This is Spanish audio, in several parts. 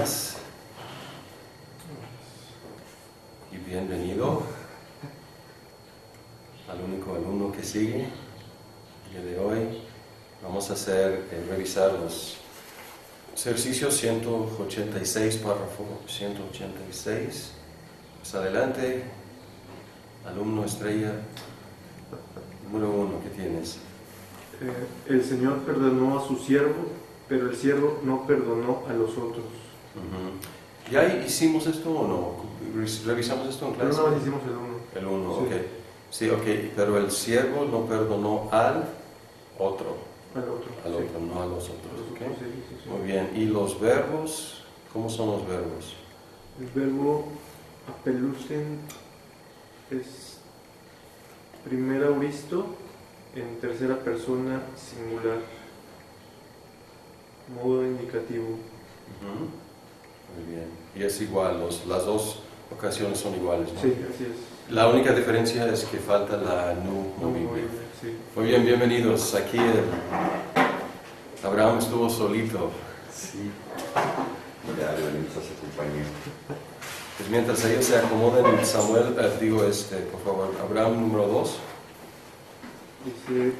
buenas y bienvenido al único alumno que sigue. El día de hoy vamos a revisar los ejercicios 186, párrafo 186. Pues adelante, alumno estrella número 1, ¿qué tienes? El Señor perdonó a su siervo, pero el siervo no perdonó a los otros. ¿Ya hicimos esto o no? ¿Revisamos esto en clase? Pero no hicimos el 1. El 1, sí. ok. Sí, ok, pero el siervo no perdonó al otro. Al otro, no a los otros. Okay. Sí. Muy bien, ¿y los verbos? ¿Cómo son los verbos? El verbo apelucen es primer auristo en tercera persona singular, modo indicativo. Muy bien, y es igual, las dos ocasiones son iguales, ¿no? Sí, así es. La única diferencia es que falta la nu movible. Sí. Muy bien, bienvenidos. Aquí Abraham estuvo solito. Sí. Ya venimos a su compañía. Pues mientras ellos se acomoden, Samuel, por favor, Abraham número 2. Dice,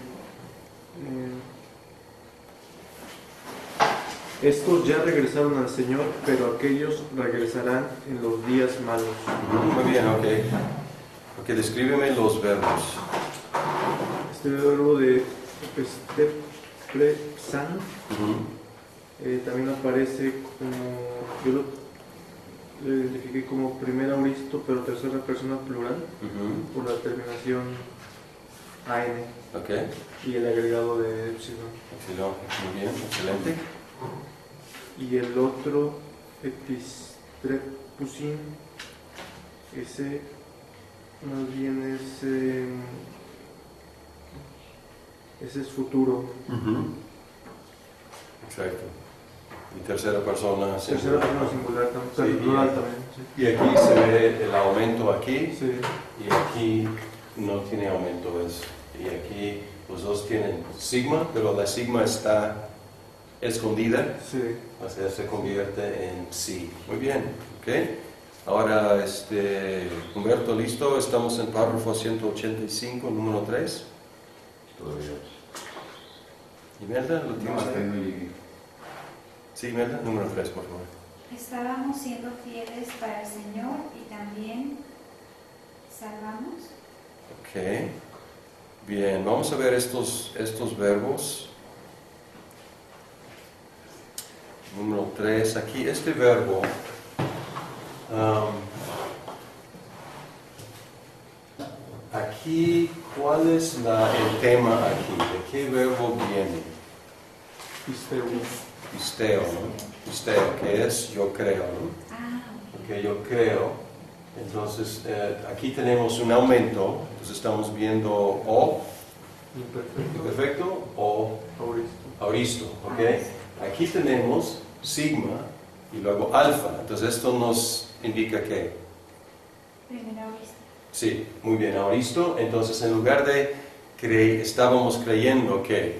estos ya regresaron al Señor, pero aquellos regresarán en los días malos. Muy bien, ok. Ok, descríbeme los verbos. Este verbo de expresan también aparece como, yo lo identifiqué como primer auristo, pero tercera persona plural, por la terminación AN. Ok. Y el agregado de epsilon. Epsilon, muy bien, excelente. Y el otro, epistrepusin, ese más bien ese es futuro. Exacto. Y tercera persona singular. Tercera persona singular también. Sí, Plural también. Sí. Y aquí se ve el aumento aquí. Sí. Y aquí no tiene aumento. Y aquí los dos tienen sigma, pero la sigma está escondida. Sí. O sea, se convierte en sí. Muy bien, ¿ok? Ahora, Humberto, ¿listo? Estamos en párrafo 185, número 3. Todavía. ¿Imelda? ¿Lo tienes No, ahí? Sí, Imelda, número 3, por favor. Estábamos siendo fieles para el Señor y también salvamos. Ok. Bien, vamos a ver estos verbos. Número 3, aquí este verbo, aquí, ¿cuál es el tema aquí? ¿De qué verbo viene? Pisteo, ¿no? Pisteo, que es yo creo, ¿no? Porque yo creo. Entonces, aquí tenemos un aumento, entonces estamos viendo o imperfecto o auristo, ¿ok? Aquí tenemos sigma y luego alfa, entonces esto nos indica que Primer auristo. sí, muy bien, auristo. Entonces en lugar de estábamos creyendo que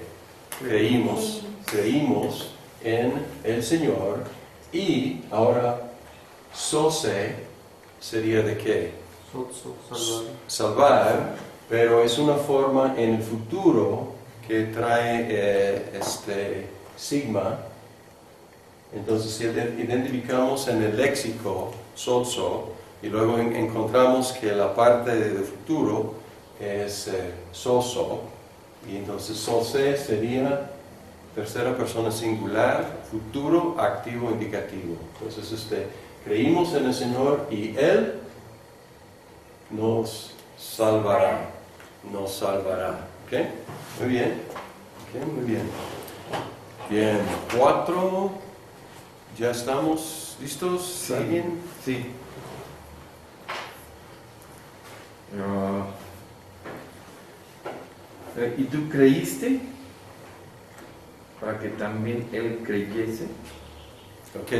creímos en el Señor, y ahora sose sería de qué? Salvar, pero es una forma en el futuro que trae sigma. Entonces identificamos en el léxico sozo y luego encontramos que la parte de futuro es soso, y entonces sose sería tercera persona singular, futuro, activo, indicativo. Entonces creímos en el Señor y Él nos salvará. ¿Ok? Muy bien. Ok, muy bien. Bien, 4. ¿Ya estamos listos? Sí. ¿Alguien? Sí. ¿Y tú creíste para que también él creyese? Ok,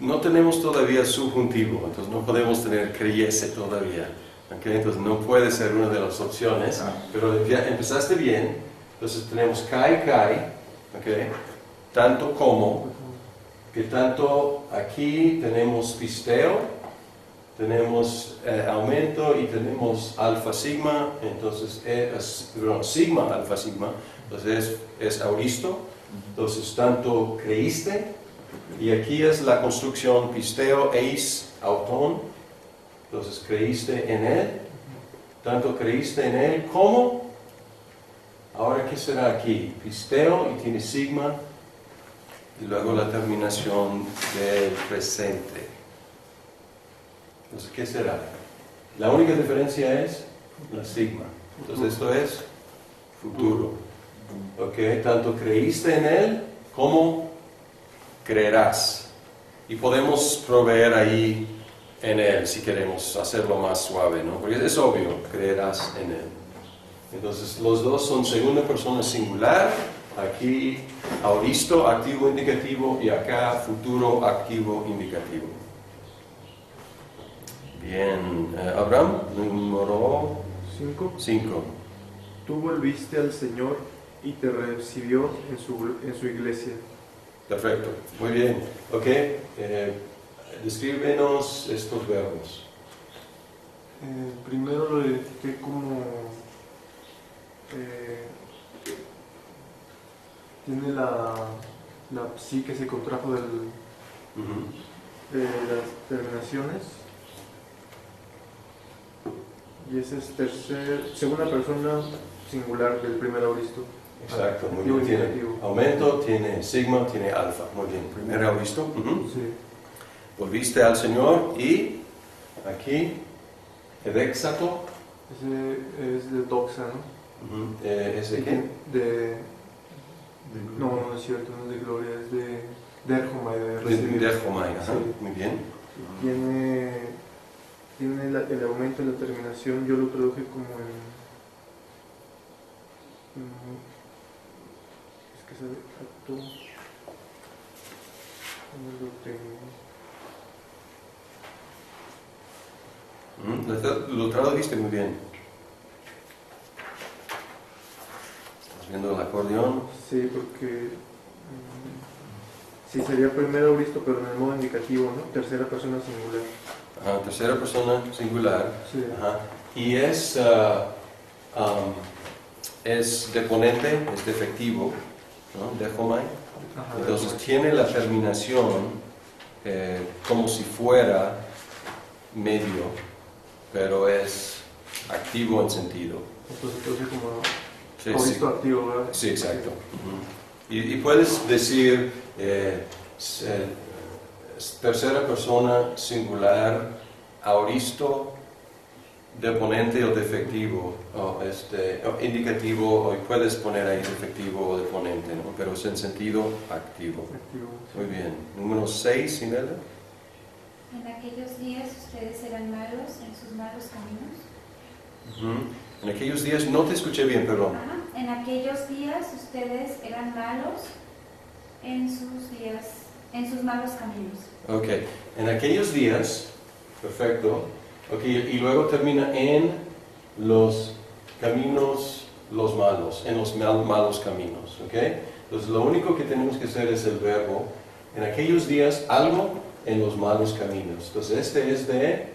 no tenemos todavía subjuntivo, entonces no podemos tener creyese todavía. Ok, entonces no puede ser una de las opciones, pero ya empezaste bien. Entonces tenemos kai, ok, tanto como, que tanto aquí tenemos pisteo, tenemos aumento y tenemos alfa sigma, entonces sigma alfa sigma, entonces es auristo, entonces tanto creíste, y aquí es la construcción pisteo eis auton, entonces creíste en él, tanto creíste en él como, ahora ¿qué será aquí? Pisteo y tiene sigma, y luego la terminación del presente. Entonces, ¿qué será? La única diferencia es la sigma. Entonces, esto es futuro. ¿Ok? Tanto creíste en él como creerás. Y podemos proveer ahí en él si queremos hacerlo más suave, ¿no? Porque es obvio, creerás en él. Entonces, los dos son segunda persona singular. Aquí, auristo, activo indicativo, y acá, futuro, activo indicativo. Bien, Abraham, número 5. Tú volviste al Señor y te recibió en su iglesia. Perfecto, muy bien. Ok, descríbenos estos verbos. Primero lo identifiqué como tiene la psi que se contrajo de las terminaciones, y ese es segunda persona singular del primer auristo. Exacto, muy bien. Tiene aumento, tiene sigma, tiene alfa. Muy bien, primer auristo. Sí. Volviste al Señor y aquí, edexato. Ese es de doxa, ¿no? ¿Es de qué? No es cierto, no es de gloria, es de derjomai, de recibir. Derjomai, ajá, Sí. muy bien. Tiene el aumento de la terminación, yo lo traduje como es que sabe acto, ¿dónde lo tengo? Lo tradujiste muy bien. ¿Estás viendo el acordeón? Sí, porque sí sería primer auristo, pero en el modo indicativo, ¿no? Tercera persona singular. Ajá, tercera persona singular. Sí. Ajá. Y es deponente, es defectivo, ¿no? Derjomai. Ajá, Entonces tiene la terminación como si fuera medio, pero es activo en sentido. entonces como Sí, auristo sí. activo, ¿verdad? Sí, exacto. Y puedes decir tercera persona singular, auristo, deponente o defectivo, o indicativo, o puedes poner ahí defectivo o deponente, ¿no? Pero es en sentido activo. Activo, sí. Muy bien. Número 6, Imelda. En aquellos días ustedes eran malos en sus malos caminos. En aquellos días, no te escuché bien, perdón. Ajá. En aquellos días ustedes eran malos en sus malos caminos. Ok, en aquellos días, perfecto. Ok, y luego termina en los caminos, los malos, en los malos caminos. Ok, entonces lo único que tenemos que hacer es el verbo. En aquellos días, algo en los malos caminos. Entonces este es de,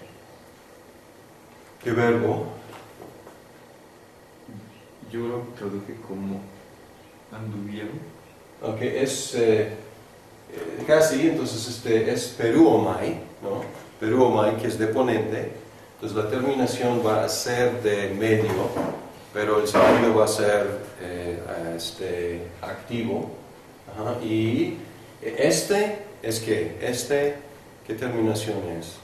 ¿qué verbo? Yo lo traduje como anduvieron. Ok, es casi, entonces es peruomai, ¿no? Peruomai, que es deponente, entonces la terminación va a ser de medio, pero el sentido va a ser activo. Ajá. Y este es ¿qué? ¿Qué terminación es?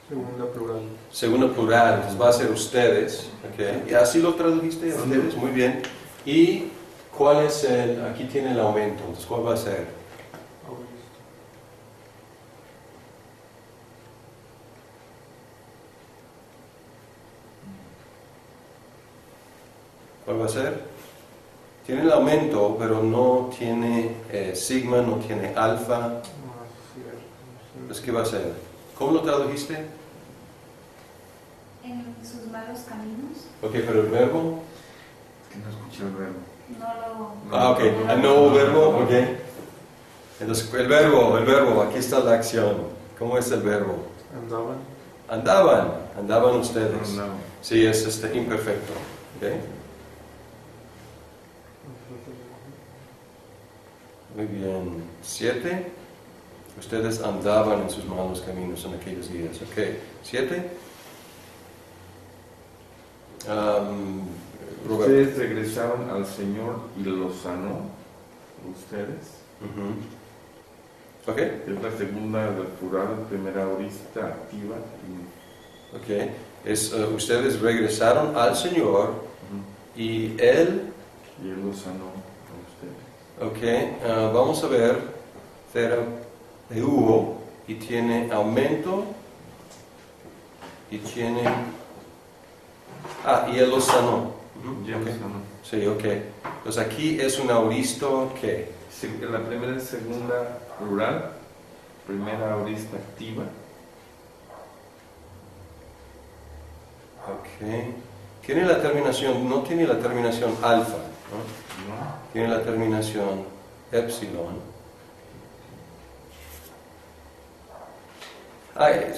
Segunda plural. Segunda plural, entonces va a ser ustedes, ¿ok? Y así lo tradujiste, ustedes, muy bien. ¿Y cuál es aquí tiene el aumento, entonces cuál va a ser? Auristo. ¿Cuál va a ser? Tiene el aumento, pero no tiene sigma, no tiene alfa. Entonces, ¿qué va a ser? ¿Cómo lo tradujiste? En sus malos caminos. Ok, pero el verbo. Es que no escuché el verbo. no lo... Ah, ok. No hubo verbo, ok. Entonces, el verbo, aquí está la acción. ¿Cómo es el verbo? Andaban. Andaban ustedes. No. Sí, es imperfecto. ¿Ok? Muy bien. 7. Ustedes andaban en sus malos caminos en aquellos días. Ok. 7. Roberto. Ustedes regresaron al Señor y los sanó. Ustedes. Ujú. Ok. Es la segunda del plural, primera aorista activa. Ok. Ustedes regresaron al Señor y Él. Y Él los sanó a ustedes. Ok. Vamos a ver. Terapeuo y tiene aumento y tiene. Y Él los sanó. Ya Ok. los sanó. Sí, ok. Entonces aquí es un auristo que. La primera y segunda plural, primera aorista activa. Ok. Tiene la terminación, no tiene la terminación alfa, ¿no? ¿No? Tiene la terminación epsilon.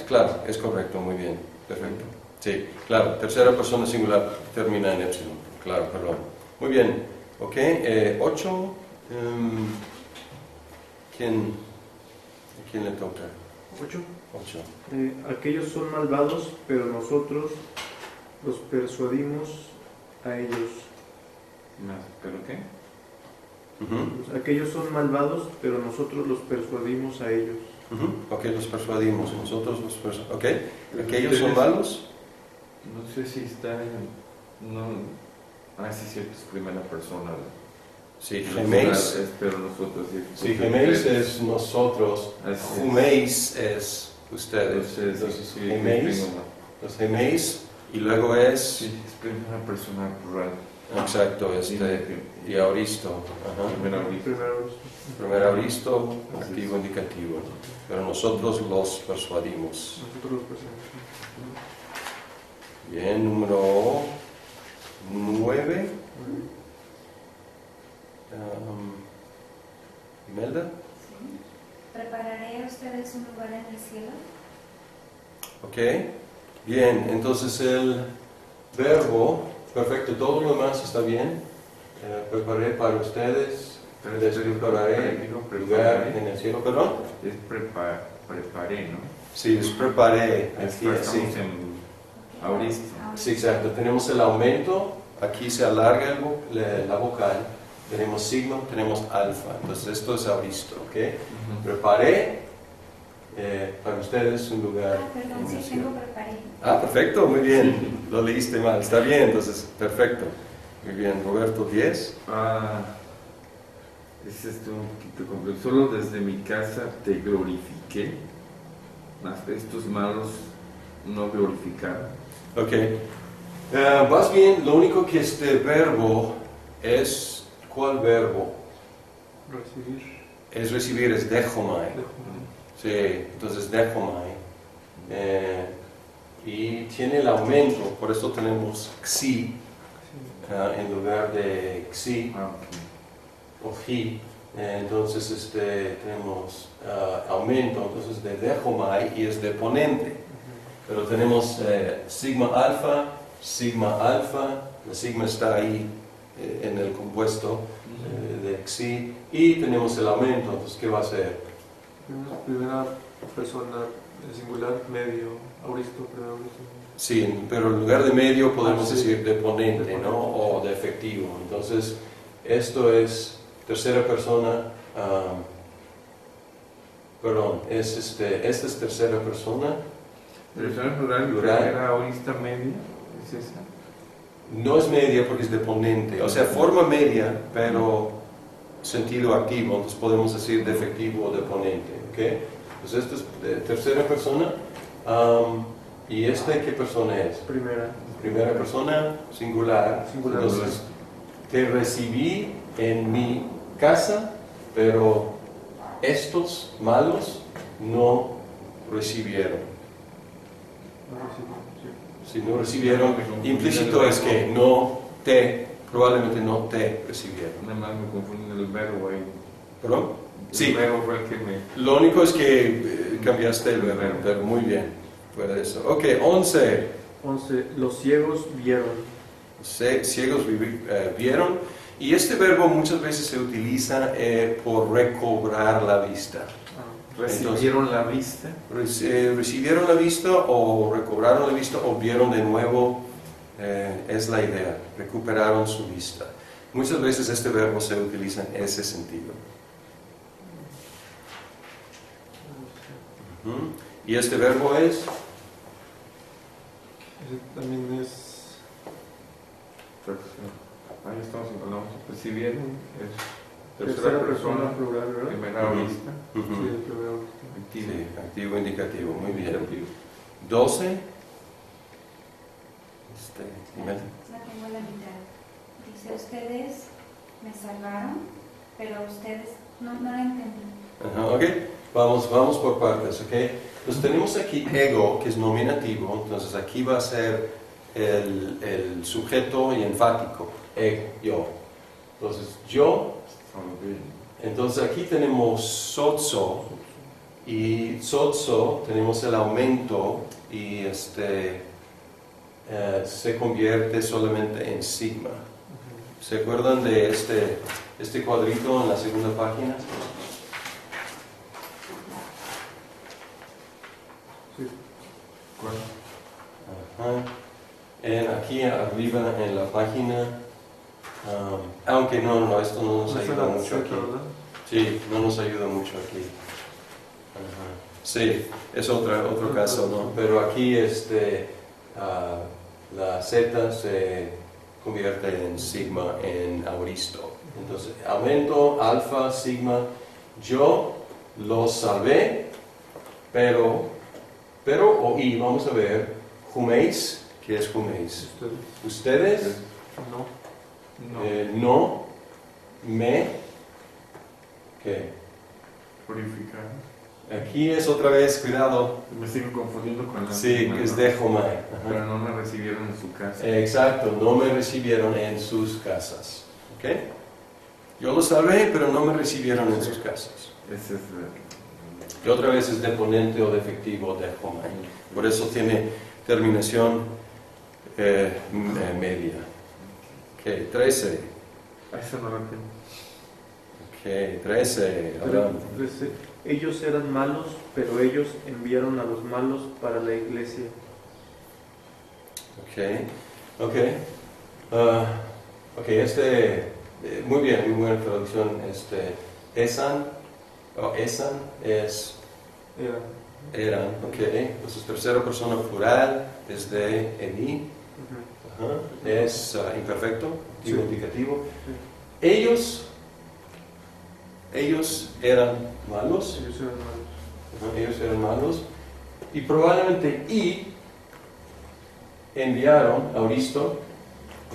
Claro, es correcto, muy bien, perfecto. Sí, claro, tercera persona singular termina en epsilon, claro, perdón. Muy bien, ok, 8. ¿A quién le toca? 8. 8. Aquellos son malvados, pero nosotros los persuadimos a ellos. ¿Pero qué? Ujú. Aquellos son malvados, pero nosotros los persuadimos a ellos. Ujú. Ok, los persuadimos, nosotros los persuadimos. Ok, aquellos son malos. No sé si está en... No, sí, cierto, es primera persona. Sí, Los geméis. pero nosotros Sí, geméis es nosotros. Juméis es ustedes. Entonces, sí, geméis, los geméis, y luego es. Sí, es primera persona plural. Exacto, y auristo. Ajá. Primera aorista. Primer auristo, activo indicativo. Pero nosotros los persuadimos. Nosotros los persuadimos. Bien, número 9. Imelda. Sí. ¿Prepararé a ustedes un lugar en el cielo? Ok, bien, entonces el verbo, perfecto, todo lo demás está bien. Preparé para ustedes, les prepararé lugar en el cielo, perdón. Es preparé, ¿no? Sí, les preparé. Aquí, Estamos sí. en aorista. Sí, exacto, tenemos el aumento, aquí se alarga la vocal, tenemos signo, tenemos alfa, entonces esto es auristo, ¿ok? Preparé para ustedes un lugar. Perdón, en el sí, cielo. tengo preparé. Perfecto, muy bien. Lo leíste mal. Está bien, entonces, perfecto. Muy bien, Roberto, 10. Es un poquito complejo. Solo desde mi casa te glorifiqué, mas estos malos no glorificaron. Ok. Vas bien, lo único que este verbo es. ¿Cuál verbo? Es recibir, es dechomai. Sí, entonces dechomai. Y tiene el aumento, por eso tenemos xi en lugar de xi o ji. Entonces tenemos aumento, entonces de dechomai y es de ponente. Pero tenemos sigma alfa, la sigma está ahí en el compuesto de xi y tenemos el aumento, entonces ¿qué va a ser? Primera persona singular, medio, auristo, primero auristo. Sí, pero en lugar de medio podemos decir de ponente, ¿no? O de efectivo. Entonces, esto es tercera persona, perdón, esta es tercera persona. Persona plural, primera aorista media, ¿es esa? No es media porque es de ponente, o sea, forma media, pero sentido activo, entonces podemos decir de efectivo o de ponente, ¿ok? Entonces esto es de tercera persona, y ¿qué persona es? Primera persona, singular. Entonces, te recibí en mi casa, pero estos malos no recibieron. Si no recibieron, implícito es que no te probablemente no te recibieron. Nada más me confunden el verbo ahí. ¿Perdón? Sí. El verbo fue el que me... Lo único es que cambiaste el verbo, pero muy bien. Fuera de eso. Ok, 11. 11. Los ciegos vieron. Ciegos vieron. Y este verbo muchas veces se utiliza por recobrar la vista. ¿Recibieron la vista? Recibieron la vista o recobraron la vista o vieron de nuevo, es la idea, recuperaron su vista. Muchas veces este verbo se utiliza en ese sentido. Y este verbo es... Ese también es... Ahí estamos hablando. Recibieron es tercera persona plural, ¿verdad? primera vista. Sí, el plural. Activo. Sí, activo indicativo, muy bien. Indicativo. 12. La tengo en la mitad. Dice, ustedes me salvaron, pero ustedes no la entendí. Ajá, ok, vamos por partes, ok. Entonces tenemos aquí ego, que es nominativo, entonces aquí va a ser el sujeto y enfático, ego, yo. Entonces yo, entonces aquí tenemos sozo, y sozo tenemos el aumento y se convierte solamente en sigma. ¿Se acuerdan de este cuadrito en la segunda página? Sí. ¿Cuál? Ajá. Aquí arriba en la página, aunque no, esto no nos ayuda mucho aquí. Sí, no nos ayuda mucho aquí. Ajá. Sí, es otro caso, ¿no? Pero aquí la Z se convierte en sigma, en auristo. Entonces, aumento, alfa, sigma, yo los salvé, pero oí, vamos a ver, juméis. ¿Qué es juméis? Ustedes No. no me, ¿qué? Purificar. Aquí es otra vez, cuidado, Me sigo confundiendo con la... sí, que es de Jomai. Ajá. Pero no me recibieron en su casa. Exacto, no me recibieron en sus casas. ¿Ok? Yo los salvé, pero no me recibieron en sus casas. Ese es Y otra vez es deponente o defectivo de Jomai. Por eso tiene terminación media. Ok, 13. Eso no lo tengo. Ok, 13. Abraham. 13. Ellos eran malos, pero ellos enviaron a los malos para la iglesia. Ok. Muy bien, muy buena traducción. Esan es eran, ok. Entonces, tercera persona plural es de Eli. Ajá. Es imperfecto, digo Sí. indicativo. Ellos eran malos. Ellos eran malos. Ajá, ellos eran malos. Y probablemente enviaron, auristo,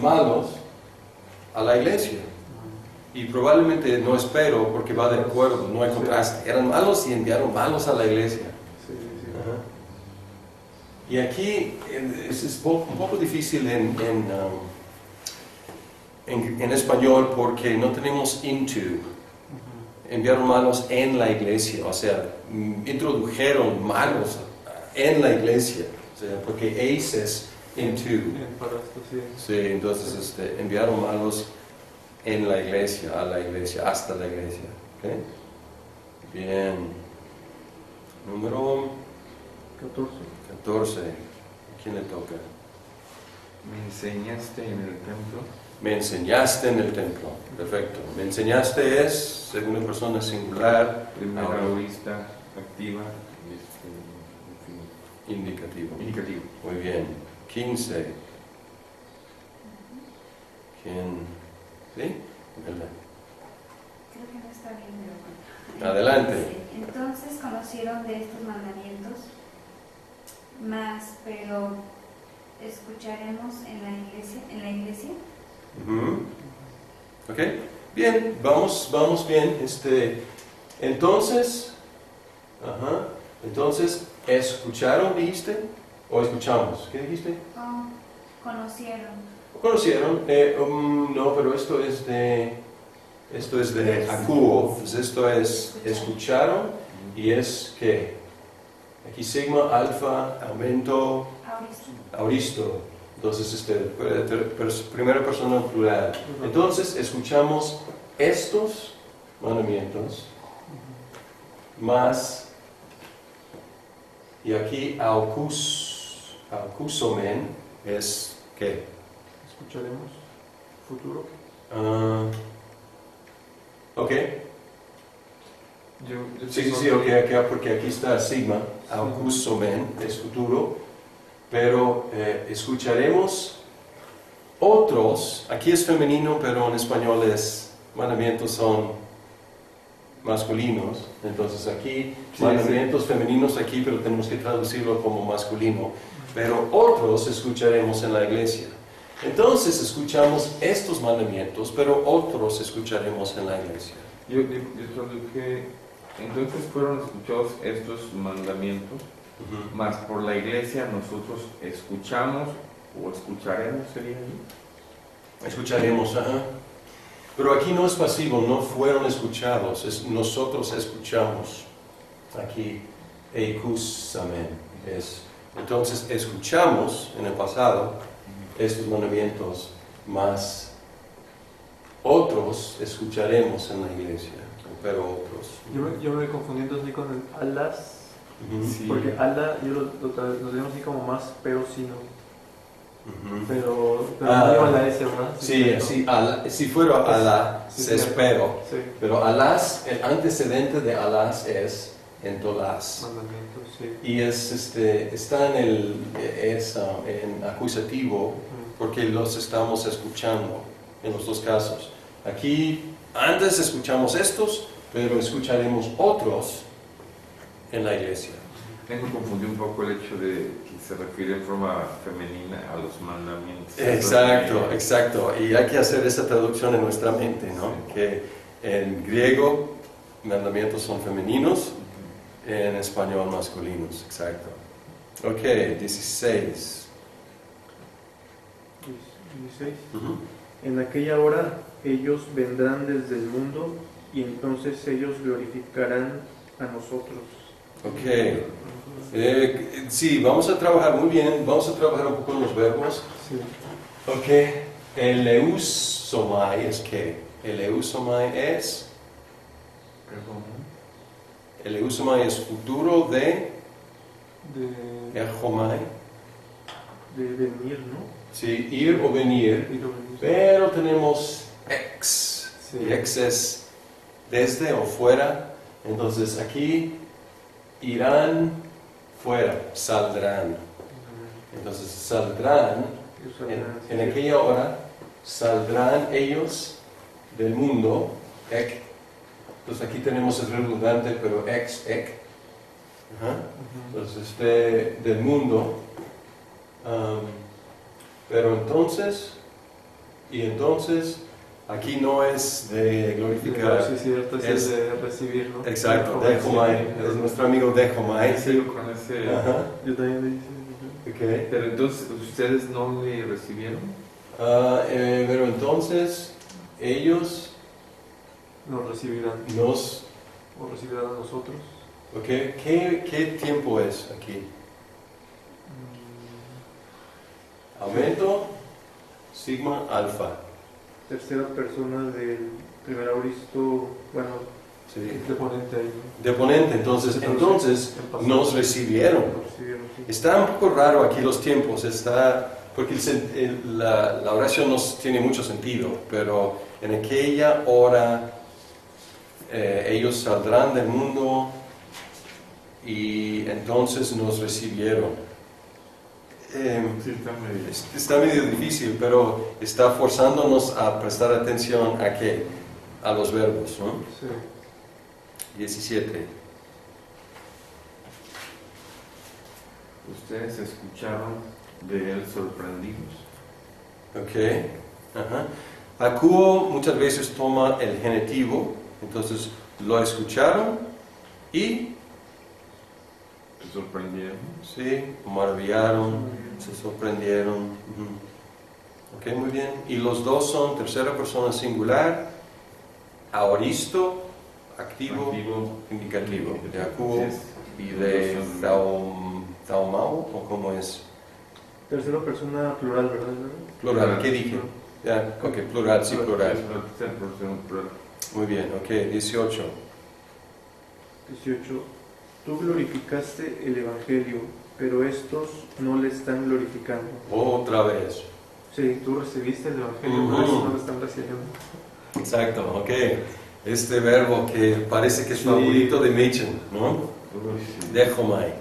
malos a la iglesia. Y probablemente no espero porque va de acuerdo, no hay contraste. Eran malos y enviaron malos a la iglesia. Sí. Ajá. Y aquí es un poco difícil en español porque no tenemos into. Enviaron malos en la iglesia, o sea, introdujeron malos en la iglesia, o sea, porque ace es into. Sí, entonces enviaron malos en la iglesia, a la iglesia, hasta la iglesia. ¿Okay? Bien. Número 14. ¿A quién le toca? Me enseñaste en el templo. Me enseñaste en el templo. Perfecto. Me enseñaste es segunda persona singular. Primera Ahora, aurista, activa, indicativo. indicativo. Muy bien. 15. ¿Quién? ¿Sí? Adelante. Creo que no está bien, pero bueno. Adelante. Sí. Entonces conocieron de estos mandamientos, pero escucharemos en la iglesia. Ujú. Ok, bien, vamos bien. Entonces, ¿escucharon, dijiste? ¿O escuchamos? ¿Qué dijiste? Conocieron. ¿Conocieron? No, pero esto es de Akuo. Pues esto es escucharon y es que aquí sigma, alfa, aumento, auristo. Entonces, primera persona plural. Entonces, escuchamos estos mandamientos más, y aquí aukusomen es ¿qué? Escucharemos. Futuro. Ok. Yo Sí, tengo- ok, porque aquí está sigma, aukusomen es futuro, pero escucharemos otros, aquí es femenino, pero en español mandamientos son masculinos, entonces aquí Sí, mandamientos femeninos aquí, pero tenemos que traducirlo como masculino, pero otros escucharemos en la iglesia. Entonces escuchamos estos mandamientos, pero otros escucharemos en la iglesia. Yo traduje, entonces fueron escuchados estos mandamientos, más por la iglesia nosotros escuchamos o escucharemos, sería ahí. Escucharemos, ajá. Pero aquí no es pasivo, no fueron escuchados, nosotros escuchamos. Aquí, eikusamen es. Entonces escuchamos en el pasado estos mandamientos, más otros escucharemos en la iglesia, pero otros. Yo me voy confundiendo así con el alas, Ujú. Sí. porque ala yo lo tenemos así como más, pero sí no. Ujú. Pero Ah. no lleva la S, ¿verdad? Sí, así, si fuera Alá, Sí, se sí, espero, Sí, pero Alás, el antecedente de Alás es entolás. mandamientos, sí. Y está en acusativo porque los estamos escuchando en los dos casos. Aquí antes escuchamos estos, pero escucharemos otros en la iglesia. Tengo confundido un poco el hecho de que se refiere en forma femenina a los mandamientos. Exacto. Y hay que hacer esa traducción en nuestra mente, ¿no? Que en griego mandamientos son femeninos, en español masculinos, exacto. Ok, 16. 16. Ujú. En aquella hora ellos vendrán desde el mundo y entonces ellos glorificarán a nosotros. Ok. Sí, vamos a trabajar muy bien, vamos a trabajar un poco en los verbos. Sí. Ok, el eusomai es ¿qué? El eusomai es, el eusomai es futuro de erjomai, De venir, ¿no? sí, ir o venir, Ir o venir. pero tenemos ex, Sí. y ex es desde o fuera, entonces aquí irán fuera, saldrán, entonces saldrán. Ellos saldrán, En sí. aquella hora saldrán ellos del mundo, ek. Entonces aquí tenemos el redundante, pero ex, ek. Ajá. Ujú. Entonces del mundo. Pero entonces, aquí no es de glorificar. Sí, cierto, es de recibir, ¿no? Exacto, Como Dejomai, recibir. es nuestro amigo Dejomai. Sigo con ese. Ajá. Yo también le hice. Ok. Pero entonces, ¿ustedes no le recibieron? Pero entonces ellos Nos recibirán. nos... O recibirán a nosotros. Okay. ¿Qué tiempo es aquí? Aumento, sigma, alfa. Tercera persona del primer auristo, bueno, Sí. de ponente ahí, ¿no? De ponente, entonces El pasado. nos recibieron. Nos recibieron, sí. Está un poco raro aquí los tiempos, porque la oración no tiene mucho sentido, pero en aquella hora ellos saldrán del mundo y entonces nos recibieron. Sí, está medio. Está medio difícil, pero está forzándonos a prestar atención a qué, a los verbos, ¿no? Sí. 17. ¿Ustedes escucharon de él sorprendidos? Ok. Ajá. Akuo muchas veces toma el genitivo, entonces lo escucharon y ¿Se sorprendieron? sí, maravillaron, se sorprendieron. Ujú. Ok, muy bien. Y los dos son tercera persona singular, aoristo, activo, indicativo, de acuo y de taumao, ¿o cómo es? Tercera persona plural, ¿verdad? Plural, ¿qué dije? Ya, ok, plural, sí, plural. Plural. Muy bien, ok, 18. 18. Tú glorificaste el Evangelio, pero estos no le están glorificando. Otra vez. Sí, tú recibiste el Evangelio, pero estos no lo están recibiendo. Exacto, ok. Este verbo que parece que es Sí. favorito de Machen, ¿no? Uy, sí. Dejomai.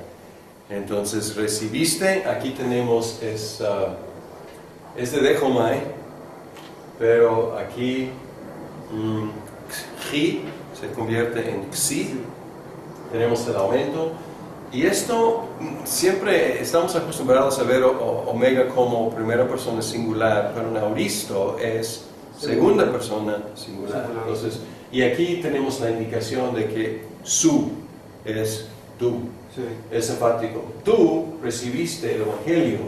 Entonces, recibiste, aquí tenemos es de dejomai, pero aquí chi se convierte en xi, tenemos el aumento, y esto siempre estamos acostumbrados a ver omega como primera persona singular, pero en auristo es segunda persona singular. Entonces, y aquí tenemos la indicación de que su es tú. Sí. Es enfático. Tú recibiste el Evangelio,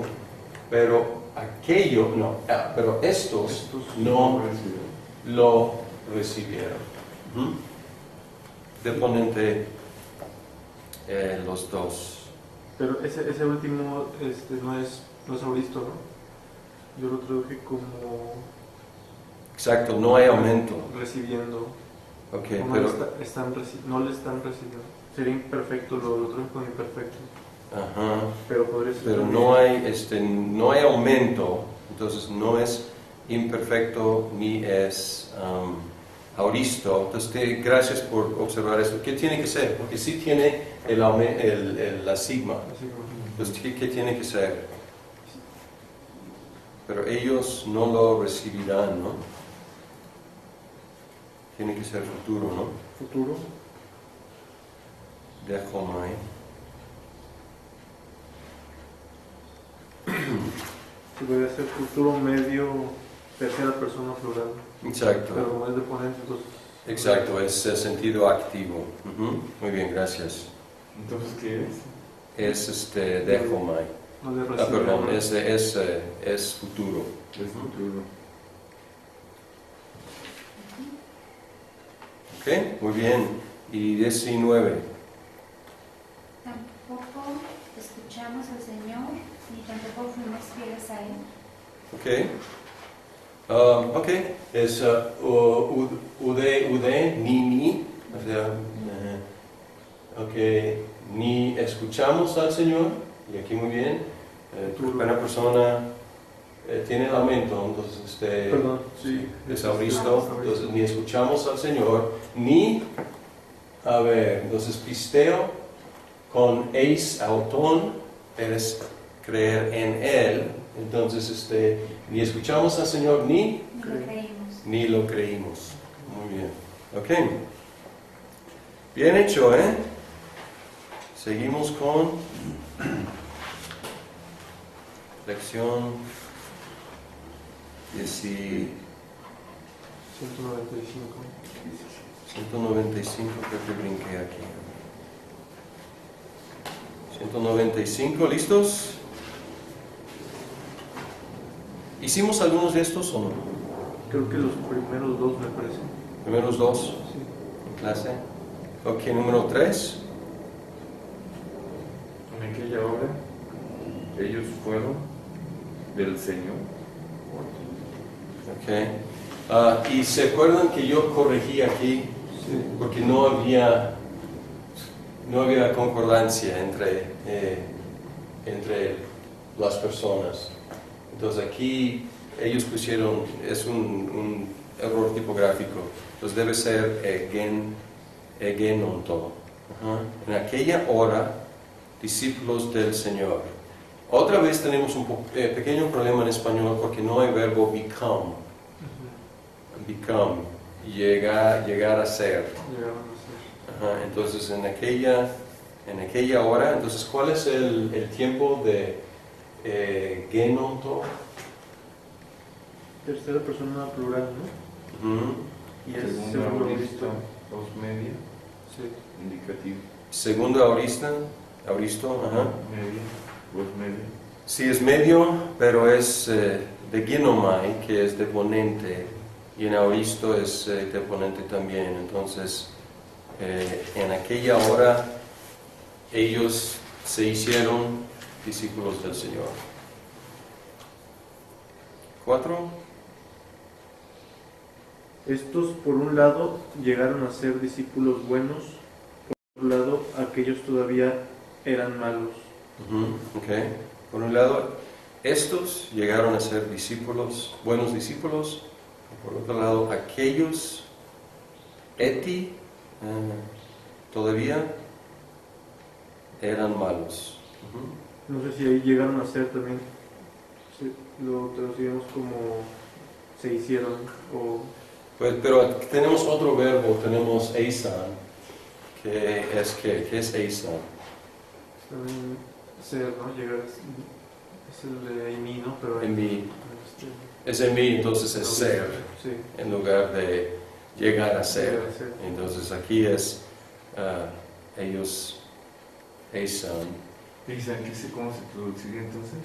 pero aquello no, pero estos no lo recibieron. Deponente los dos. Pero ese último no es auristo, ¿no? Yo lo traduje como Exacto, no hay aumento. recibiendo. Ok, No, pero no le están recibiendo. Sería imperfecto, lo traduje como imperfecto. ajá, Pero podría ser. pero no hay aumento, entonces no es imperfecto ni es auristo. Entonces, gracias por observar esto. ¿Qué tiene que ser? Porque sí tiene la sigma. Así como- Entonces, ¿qué tiene que ser? Pero ellos no lo recibirán, ¿no? Tiene que ser futuro, ¿no? Futuro. Dejomai. Que podría ser futuro medio, tercera persona plural. Exacto. Pero como es de ponente, entonces. Exacto, es sentido activo. Muy bien, gracias. Entonces, ¿qué es? Es dejomai. No le recibe. Perdón, es futuro. Es futuro. Ok, muy bien. Y 19. Tampoco escuchamos al Señor, ni tampoco fuimos fieles a Él. Ok, es ude, ni, o sea, ok, ni escuchamos al Señor, y aquí muy bien, primera persona tiene el aumento, entonces Perdón, sí. es auristo, entonces ni escuchamos al Señor, ni, a ver, entonces pisteo con eis auton, es creer en Él, entonces ni escuchamos al Señor Ni lo creímos. ni lo creímos. Muy bien. Ok. Bien hecho, ¿eh? Seguimos con lección 195. 195, creo que brinqué aquí. 195, ¿listos? ¿Hicimos algunos de estos o no? Creo que los primeros dos me parece. Primeros dos Sí. en clase. Ok, número 3. En aquella hora, ellos fueron del Señor. Ok. Y se acuerdan que yo corregí aquí Sí. porque no había concordancia entre las personas. Entonces aquí ellos pusieron, es un error tipográfico, entonces debe ser egenonto. En aquella hora, discípulos del Señor. Otra vez tenemos un pequeño problema en español porque no hay verbo become. Become, llegar a ser. Llegaron a ser. Entonces en aquella hora, entonces ¿cuál es el tiempo de genonto? Tercera persona plural, ¿no? Y es Segunda segundo aurista, auristo. dos media, Sí. indicativo. Segundo auristo, Media, dos media. sí es medio, pero es de ginomai, que es de ponente, y en aoristo es de ponente también. Entonces, en aquella hora ellos se hicieron discípulos del Señor. 4. Estos, por un lado, llegaron a ser discípulos buenos, por otro lado, aquellos todavía eran malos. Okay. Por un lado, estos llegaron a ser discípulos, buenos discípulos. Por otro lado, aquellos, todavía eran malos. No sé si ahí llegaron a ser también, lo traducimos como se hicieron o... Pues, pero tenemos otro verbo, tenemos eisan, que es ¿qué es eisan? También ser, ¿no? Llegar es el de Emi, ¿no? Pero En mí. este, Es en mí, entonces es ser, sí, en lugar de llegar a ser. llegar a ser. Entonces aquí es ellos eisan. Eisan, ¿cómo se traduciría entonces?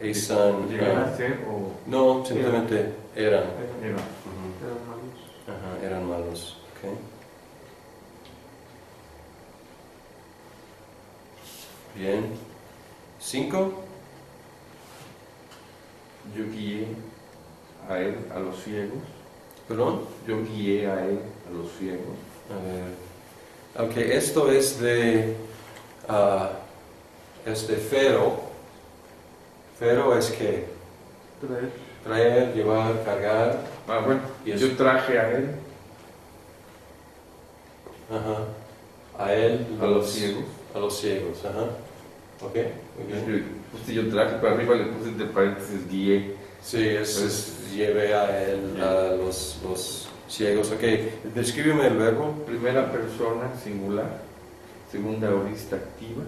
Eisan, ¿Llegar a ser o no, simplemente eran. era? Ujú. Eran malos. Ajá, eran malos. Okay. Bien. 5. Yo guié a él, a los ciegos. Perdón. Yo guié a él, a los ciegos. A ver. Ok, esto es de Fero. Fero es que Traer. traer, llevar, cargar. Ah, bueno, Y es- yo traje a él, Ajá. A él, a los ciegos. A los ciegos, ajá. Ok, muy bien. Puse yo traje, para arriba le puse entre paréntesis guié. Sí, es llevé a él, a los ciegos. Ok, descríbeme el verbo. Primera persona singular, segunda aorista activa,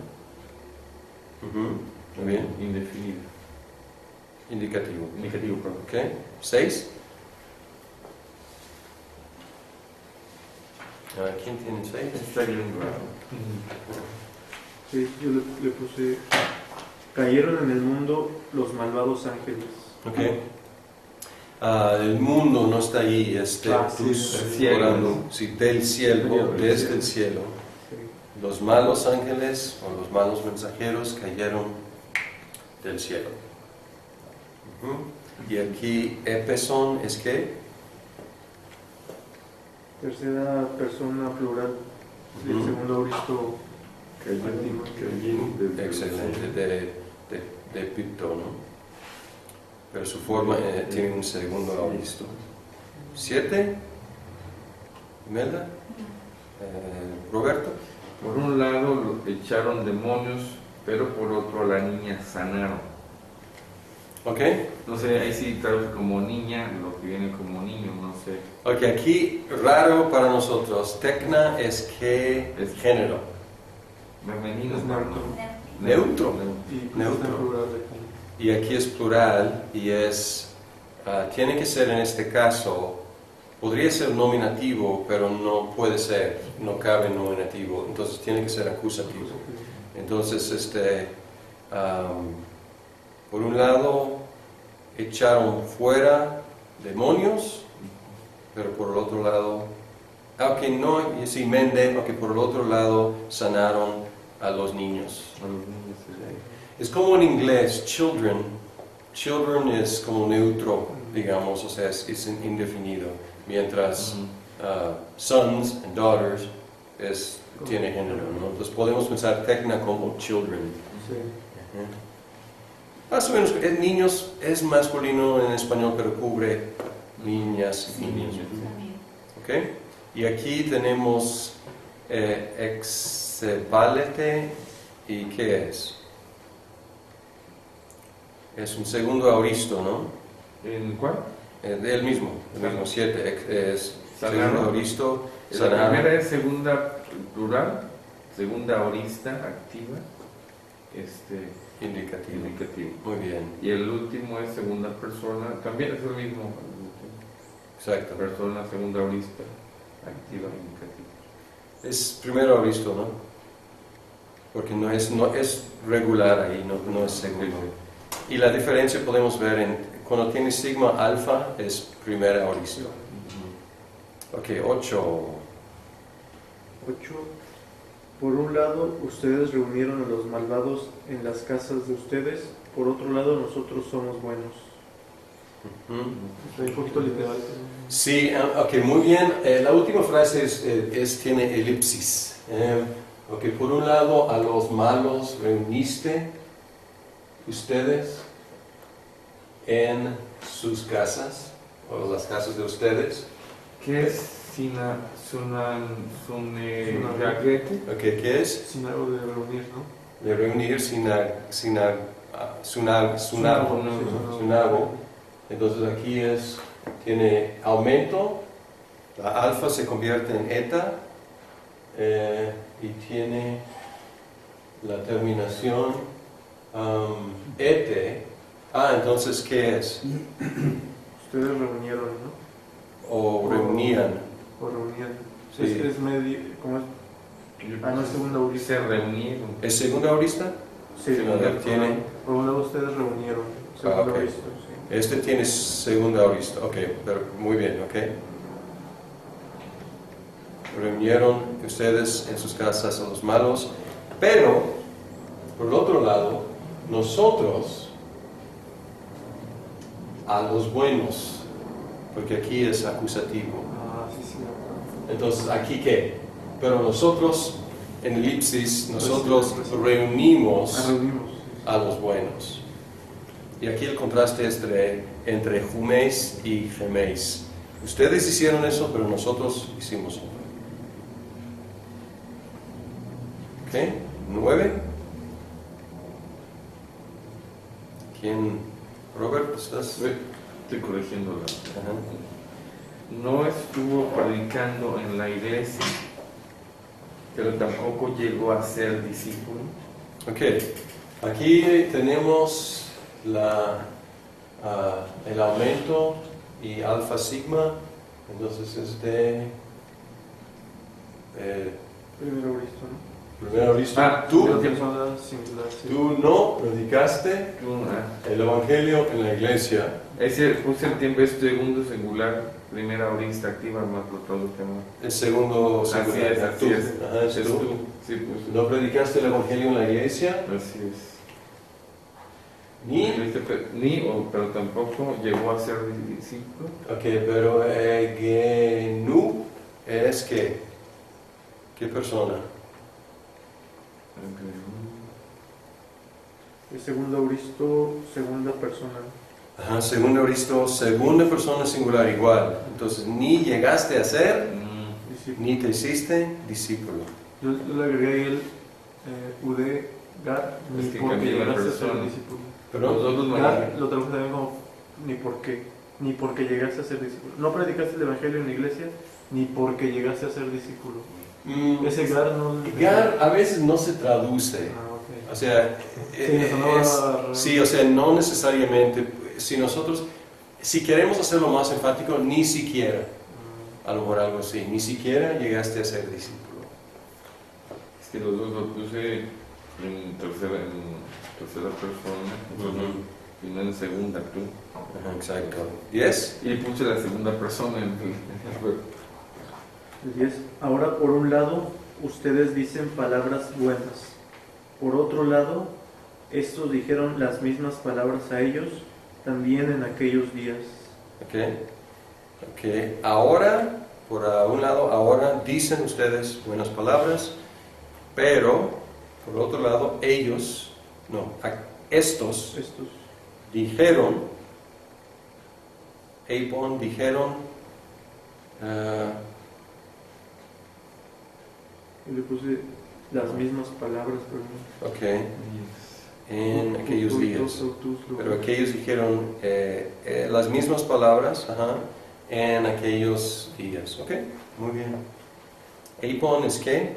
Muy bien. indefinida. Indicativo. Indicativo, perdón. Ok, 6. ¿Quién tiene 6? Está bien raro. Sí, yo le puse, cayeron en el mundo los malvados ángeles. Ok. El mundo no está ahí, Sí, del cielo, orando. ¿no? Sí, del cielo, desde el cielo. Sí. Los malos ángeles o los malos mensajeros cayeron del cielo. Y aquí Epeson es que Tercera persona plural, el Ujú. segundo auristo. excelente de Picto, ¿no? Pero su forma tiene un segundo auristo. 7. Imelda. Roberto. Por un lado lo echaron demonios, pero por otro a la niña sanaron. Ok. No sé, ahí sí traduce como niña, lo que viene como niño, no sé. Ok, aquí raro para nosotros. Tecna es que Es género. Femenino, Es neutro. Neutro. Y Neutro. está plural de aquí. Y aquí es plural y es tiene que ser en este caso, podría ser nominativo, pero no puede ser, no cabe nominativo, entonces tiene que ser acusativo. Entonces, por un lado, echaron fuera demonios, pero por el otro lado, aunque no, sí, mende, aunque por el otro lado sanaron a los niños. A los niños, sí. Es como en inglés, children. Children es como neutro, digamos, o sea, es indefinido. Mientras sons and daughters tiene género, ¿no? Entonces podemos pensar tecna como children. Sí. Más o menos, niños es masculino en español, pero cubre niñas y niños. También. ¿Ok? Y aquí tenemos exvalete, ¿y qué es? Es un segundo auristo, ¿no? ¿En cuál? El mismo 7. Es Sanaron. segundo auristo, La sanaron. primera es segunda plural, segunda aorista activa, Indicativo. indicativo. Muy bien, Y el último es segunda persona, también es el mismo. exacto. Persona, segunda aorista, activa, indicativa. Es primero auristo, ¿no? Porque no es regular ahí, no es segundo. Y la diferencia podemos ver cuando tiene sigma alfa es primera aorista. Ok, 8. 8. Por un lado, ustedes reunieron a los malvados en las casas de ustedes. Por otro lado, nosotros somos buenos. Está un poquito literal. Sí, ok, muy bien. La última frase tiene elipsis. Ok, por un lado, a los malos reuniste ustedes en sus casas, o las casas de ustedes. ¿Qué es sunagete? Ok, ¿qué es? Sin algo de reunir, ¿no? De reunir sunabo. Entonces aquí tiene aumento, la alfa se convierte en eta y tiene la terminación ete. Entonces, ¿qué es? Ustedes reunieron, ¿no? O reunían. O reunían. Sí. Es medio, ¿cómo es? No es segunda aurista. Se reunieron. ¿Es segunda aurista? Sí, Sí, tiene. por un lado ustedes reunieron. Segunda ok. aurista, sí. Este tiene segunda aurista. Ok, pero muy bien, ok. Reunieron ustedes en sus casas a los malos, pero, por el otro lado, nosotros a los buenos, porque aquí es acusativo. Sí. Entonces, ¿aquí qué? Pero nosotros, en elipsis, nosotros reunimos a los buenos. Y aquí el contraste es entre juméis y geméis. Ustedes hicieron eso, pero nosotros hicimos eso. ¿Ok? 9. ¿Quién? Robert, ¿estás? Estoy corrigiendo la. Ajá. No estuvo predicando en la iglesia, pero tampoco llegó a ser discípulo. Ok. Aquí tenemos el aumento y alfa sigma. Entonces es de Primero aurista, ¿no? primero listo. Pero persona singular, sí. Tú no predicaste el evangelio en la iglesia. Puse el tiempo, es segundo singular, primera aurista activa, más lo tradujimos. El segundo singular. Así es. Ajá, es Es tú. tú. Sí, pues. No predicaste el evangelio en la iglesia. Así es. Pero tampoco llegó a ser discípulo. Ok, pero Genu es ¿qué? ¿Qué persona? El segundo auristo, segunda persona. Ajá, segundo auristo, segunda persona singular, igual. Entonces, ni llegaste a ser, ni te hiciste discípulo. Yo le agregué ahí el UD gar, ni Es que porque cambió la llegaste a ser persona. discípulo. Pero, Gar lo traduje también como ni porque llegaste a ser discípulo. No predicaste el evangelio en la iglesia, ni porque llegaste a ser discípulo. Ese gar no. Gar a veces no se traduce. Ok. O sea, Sí, o sea, no necesariamente. Si queremos hacerlo más enfático, ni siquiera, a lo mejor algo así, ni siquiera llegaste a ser discípulo. Es que los dos lo puse en tercera persona, y no en segunda, tú. Ajá, exacto. ¿10? Y puse la segunda persona en el verbo. El 10. Ahora, por un lado, ustedes dicen palabras buenas. Por otro lado, estos dijeron las mismas palabras a ellos también en aquellos días. Ok. Ahora, por un lado, ahora dicen ustedes buenas palabras, pero, por otro lado, estos dijeron, Eipon dijeron, Y le puse las mismas palabras, pero ok, en aquellos días. Pero aquellos dijeron las mismas palabras, en aquellos días. Ok, muy bien. Eipon es qué?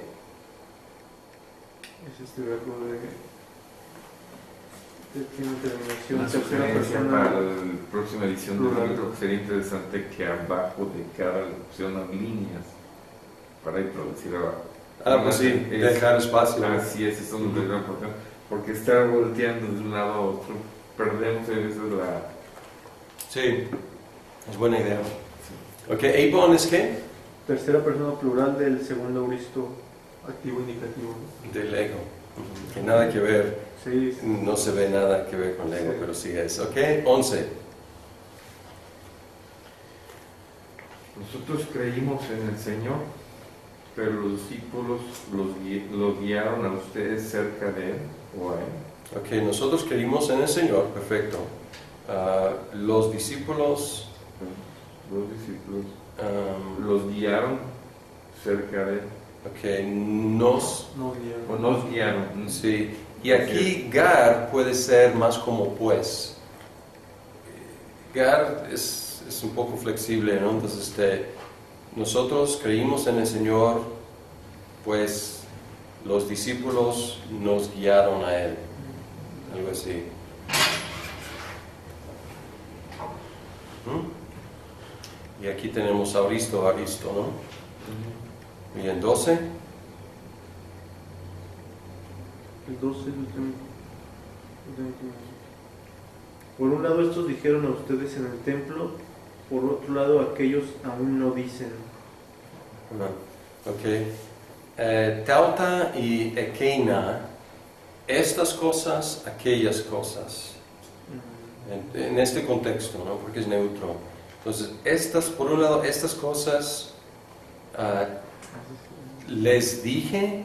Es este verbo tiene terminación. Una Tercera sugerencia persona. para la próxima edición del Plural. libro sería interesante que abajo de cada opción líneas para introducir abajo. Pues sí, dejar espacio. Así es, eso nos da importante, porque estar volteando de un lado a otro, perdemos a veces Sí, es buena idea. Ok, eipon es qué? Tercera persona plural del segundo auristo activo indicativo. Del ego. Que nada que ver, Sí, sí. no se ve nada que ver con el ego, Sí. pero sí es. Ok, 11. Nosotros creímos en el Señor, pero los discípulos los guiaron a ustedes cerca de Él o a Él. Ok, nosotros creímos en el Señor, perfecto. Los discípulos Los discípulos um, los guiaron cerca de Él. ok, nos... No, ya. O nos guiaron. Sí, y aquí gar puede ser más como pues. Gar es un poco flexible, ¿no? Entonces, nosotros creímos en el Señor, pues los discípulos nos guiaron a Él. Algo así. ¿Mm? Y aquí tenemos Aristo, ¿no? Y en 12. El 12 es el último. Por un lado estos dijeron a ustedes en el templo, por otro lado aquellos aún no dicen. Ok. Tauta y Ekeina, estas cosas, aquellas cosas. En este contexto, ¿no? Porque es neutro. Entonces, por un lado, estas cosas les dije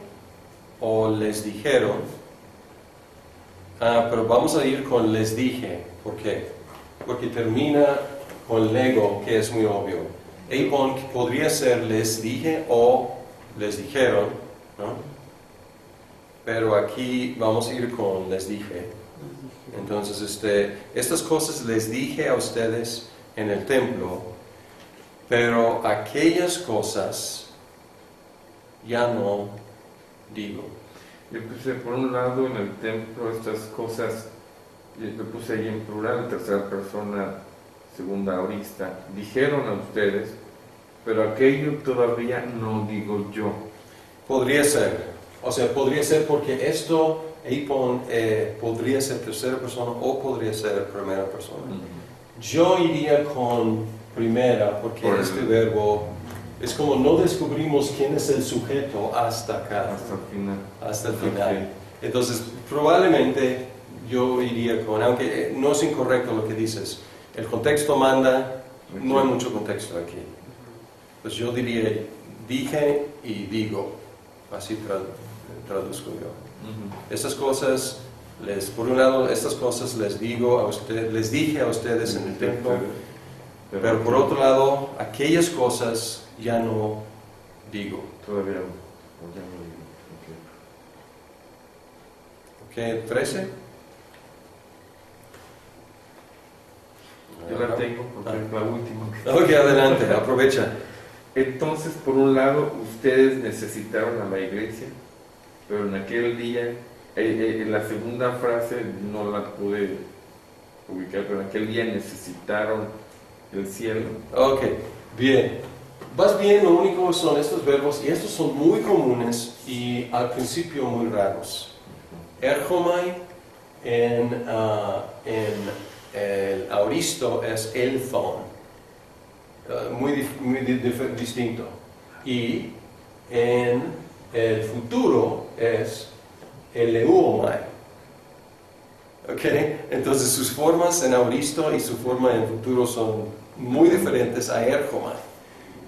o les dijeron, pero vamos a ir con les dije. ¿Por qué? Porque termina con lego, que es muy obvio. Eipon podría ser les dije o les dijeron, ¿no? Pero aquí vamos a ir con les dije. Entonces, estas cosas les dije a ustedes en el templo, pero aquellas cosas ya no digo. Yo puse por un lado en el templo estas cosas, yo puse ahí en plural, tercera persona, segunda aurista, dijeron a ustedes, pero aquello todavía no digo yo. Podría ser, podría ser porque esto, eipon, podría ser tercera persona o podría ser primera persona. Yo iría con primera porque este verbo es como no descubrimos quién es el sujeto hasta acá. Hasta el final. Okay. Entonces, probablemente yo iría con, aunque no es incorrecto lo que dices, el contexto manda, no hay mucho contexto aquí. Pues yo diría, dije y digo, así traduzco yo. Estas cosas, por un lado, estas cosas les dije a ustedes en el templo, pero por otro lado, aquellas cosas ya no digo. Todavía ya no digo. Ok, 13. Yo la tengo porque es la última. Ok, adelante, aprovecha. Entonces, por un lado, ustedes necesitaron a la iglesia, pero en aquel día, en la segunda frase no la pude ubicar, pero en aquel día necesitaron el cielo. Ok, bien. Vas bien, lo único son estos verbos, y estos son muy comunes y al principio muy raros. Erchomai en el auristo es elthon, muy distinto. Y en el futuro es eleuomai. ¿Ok? Entonces sus formas en auristo y su forma en futuro son muy diferentes a erchomai.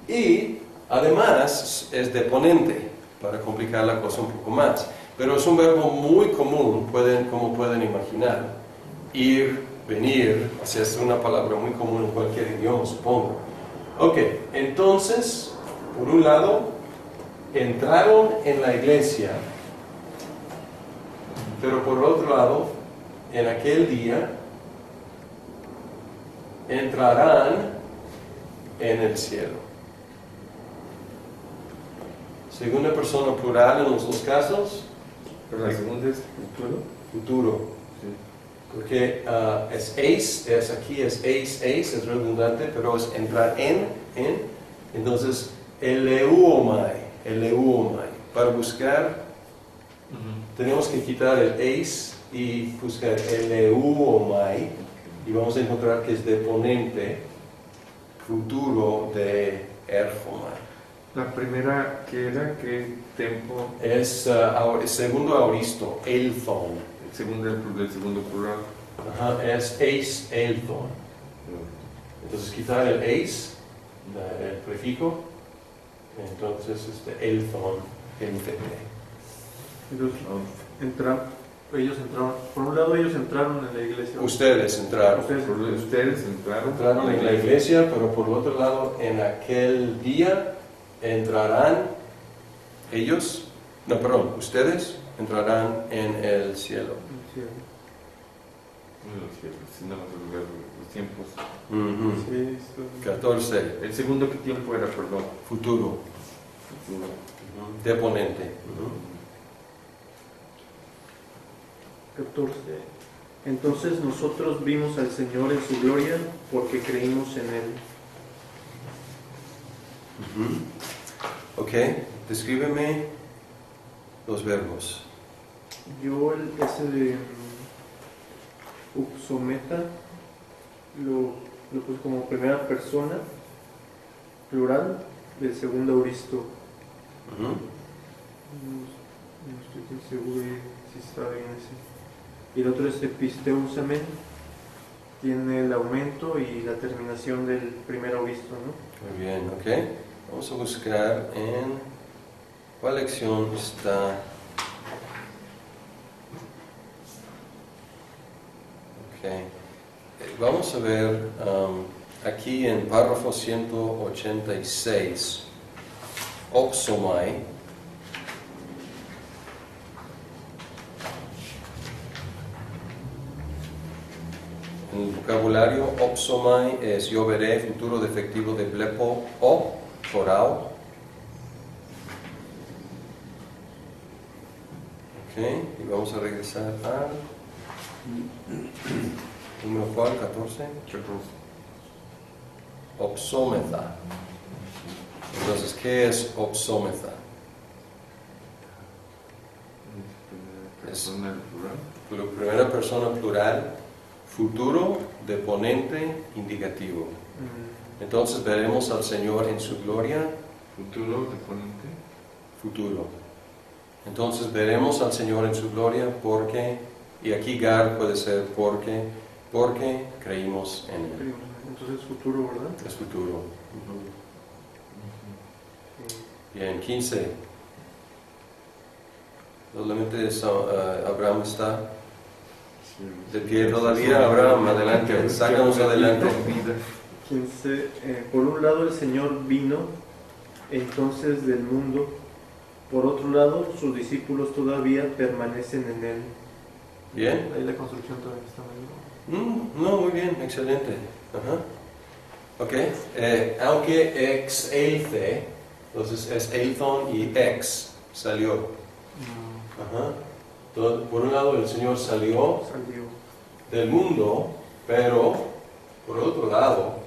Y además es deponente, para complicar la cosa un poco más. Pero es un verbo muy común, como pueden imaginar. Ir, venir, es una palabra muy común en cualquier idioma, supongo. Ok, entonces, por un lado, entraron en la iglesia, pero por otro lado, en aquel día, entrarán en el cielo. Segunda persona plural en los dos casos. Pero la segunda es futuro. Futuro. Sí. Porque aquí es es redundante, pero es entrar en. Entonces, eleuomai. Para buscar, tenemos que quitar el eis y buscar eleuomai. y vamos a encontrar que es deponente futuro de erfomai. La primera que era, ¿qué tiempo? Es el segundo aoristo, elthon. El segundo, del segundo plural. Ajá, es eis elthon. Entonces quitar el eis, el prefijo, entonces elthon, NTT. Entonces, ellos entraron, por un lado ellos entraron en la iglesia. Ustedes entraron. Ustedes entraron. Entraron en la iglesia, pero por el otro lado, en aquel día entrarán ellos, no, perdón, ustedes entrarán en el cielo. Sí, No, los tiempos. Ujú. sí, esto- 14, El segundo, ¿qué tiempo era? Perdón. futuro, deponente. Ujú. 14. Entonces nosotros vimos al Señor en su gloria porque creímos en Él. Ujú. Ok, descríbeme los verbos. Yo ese de upsometa lo puse como primera persona, plural, del segundo auristo. Ujú. No estoy tan seguro de si está bien ese. Y el otro es episteusamen, tiene el aumento y la terminación del primer auristo, ¿no? Muy bien, ok. Vamos a buscar en cuál lección está. Ok. Vamos a ver aquí en párrafo 186, opsomai. En el vocabulario, opsomai es yo veré, futuro defectivo de blepo o torao. Ok, y vamos a regresar al número cuál, 14. Opsómetha. Entonces, ¿qué es opsómetha? Persona plural. Primera persona plural, futuro, deponente, indicativo. Entonces veremos al Señor en su gloria, Futuro, deponente. futuro. Entonces veremos al Señor en su gloria porque, y aquí gar puede ser porque creímos en Él. Entonces futuro, ¿verdad? Es futuro. Bien, 15. Solamente Abraham está de pie todavía. Abraham, adelante, sácanos adelante. 15. Por un lado el Señor vino entonces del mundo, por otro lado sus discípulos todavía permanecen en Él. Bien. Ahí la construcción todavía está mal. No, muy bien, excelente. Ajá. Ok, aunque ex elce, entonces es elthon y ex salió. Ajá. Entonces, por un lado el Señor salió Salió. del mundo, pero por otro lado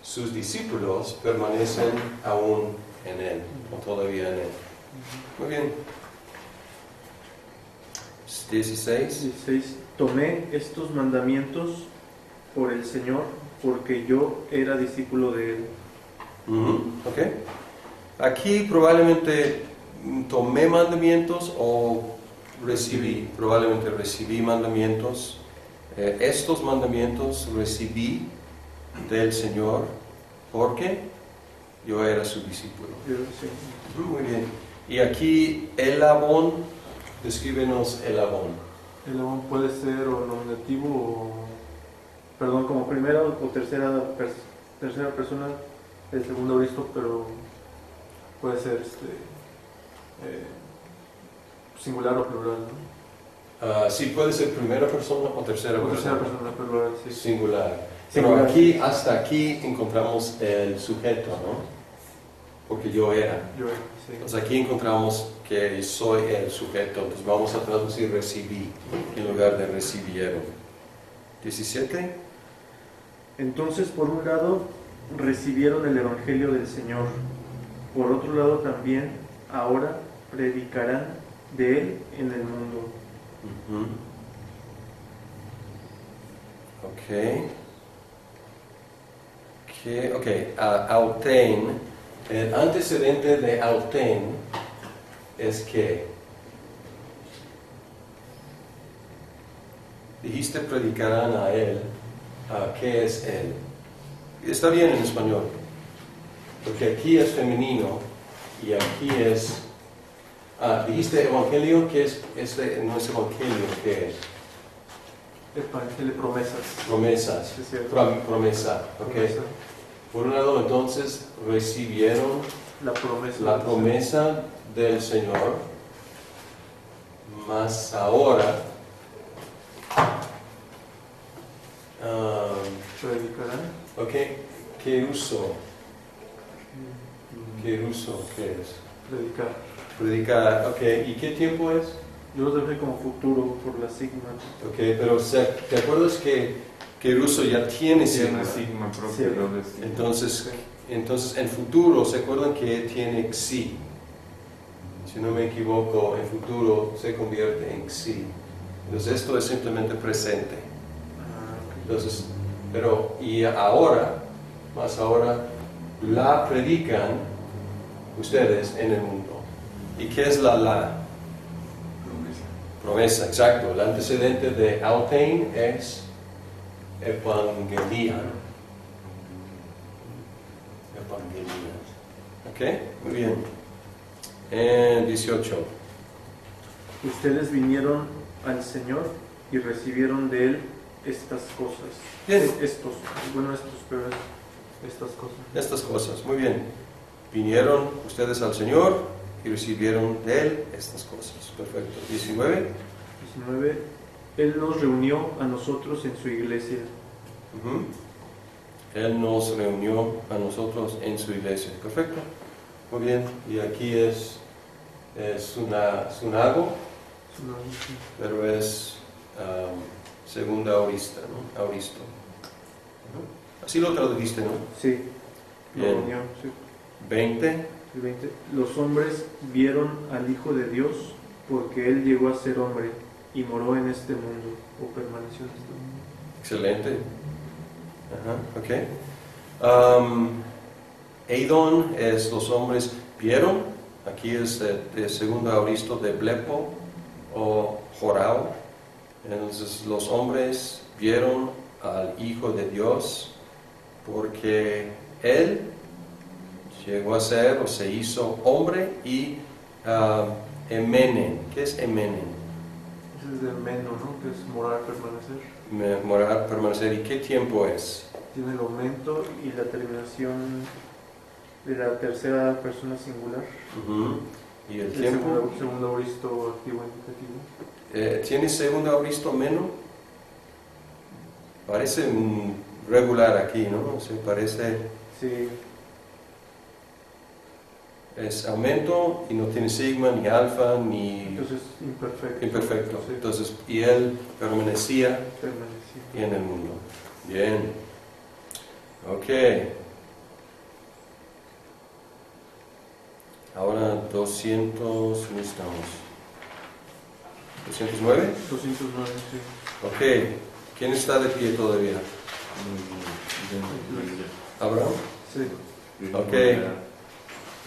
sus discípulos permanecen aún en Él, o todavía en Él. Muy bien. 16. 16. Tomé estos mandamientos por el Señor, porque yo era discípulo de Él. Ok. Aquí probablemente tomé mandamientos o recibí, probablemente recibí mandamientos. Estos mandamientos recibí del Señor porque yo era su discípulo. Yo sí. Muy bien. Y aquí el abón, descríbenos el abón. El abón puede ser o nominativo o, perdón, como primera o tercera persona del segundo auristo, pero puede ser singular o plural, ¿no? Sí, puede ser primera persona o tercera O tercera persona. persona plural, sí. Singular. Pero Singular. aquí, hasta aquí encontramos el sujeto, ¿no? Porque yo era. Yo, sí. Entonces aquí encontramos que soy el sujeto. Entonces vamos a traducir recibí en lugar de recibieron. 17. Entonces, por un lado, recibieron el Evangelio del Señor. Por otro lado, también, ahora predicarán de Él en el mundo. Ok. Autein. El antecedente de autein es que dijiste predicarán a él. ¿Qué es él? Está bien en español, porque aquí es femenino y aquí es... dijiste evangelio, ¿qué es? No es evangelio, ¿qué es? Evangelio, promesas. Promesas. Es cierto. Promesa, ok. Promesa. Por un lado, entonces, recibieron La promesa del Señor, mas ahora predicarán. ok, ¿qué uso? ¿Qué uso? ¿Qué es? Predicar. Predicar, ok, ¿y qué tiempo es? Yo lo dejé como futuro por la sigma. Ok, pero ¿te acuerdas que uso ya tiene Tiene sigma? una sigma propia. Sí. doble sigma. Entonces, en futuro, ¿se acuerdan que tiene xi? Si no me equivoco, en futuro se convierte en xi. Entonces, esto es simplemente presente. Entonces, y ahora, más ahora, la predican ustedes en el mundo. ¿Y qué es la? Promesa, exacto. El antecedente de autein es evangelian. Ok, muy bien. En 18. Ustedes vinieron al Señor y recibieron de Él estas cosas. Bien. Estas cosas. Estas cosas, muy bien. Vinieron ustedes al Señor y recibieron de Él estas cosas. Perfecto. 19. 19. Él nos reunió a nosotros en su iglesia. Ujú. Él nos reunió a nosotros en su iglesia. Perfecto. Muy bien. Y aquí es sunago, pero es segunda aurista, ¿no? Auristo. Ujú. Así lo tradujiste, ¿no? Sí. Bien. Reunión, sí. 20. El 20. Los hombres vieron al Hijo de Dios porque Él llegó a ser hombre y moró en este mundo o permaneció en este mundo. Excelente. Ajá, ok. Eidon es los hombres vieron. Aquí es de segundo auristo de blepo o jorao. Entonces los hombres vieron al Hijo de Dios porque Él llegó a ser o se hizo hombre y emenen. ¿Qué es emenen? Ese es de meno, ¿no? Que es morar, permanecer. Morar, permanecer. ¿Y qué tiempo es? Tiene el aumento y la terminación de la tercera persona singular. Ujú. ¿Y el El tiempo? segundo auristo activo indicativo. ¿Tiene segundo auristo menos? Parece regular aquí, ¿no? Se parece, Sí. es aumento y no tiene sigma, ni alfa, ni Entonces, imperfecto. imperfecto. Sí. Entonces, y él permanecía Permanecido. en el mundo. Bien. Ok. Ahora 200, ¿dónde estamos? ¿209? 209, sí. Ok. ¿Quién está de pie todavía? ¿Abraham? Sí. Ok.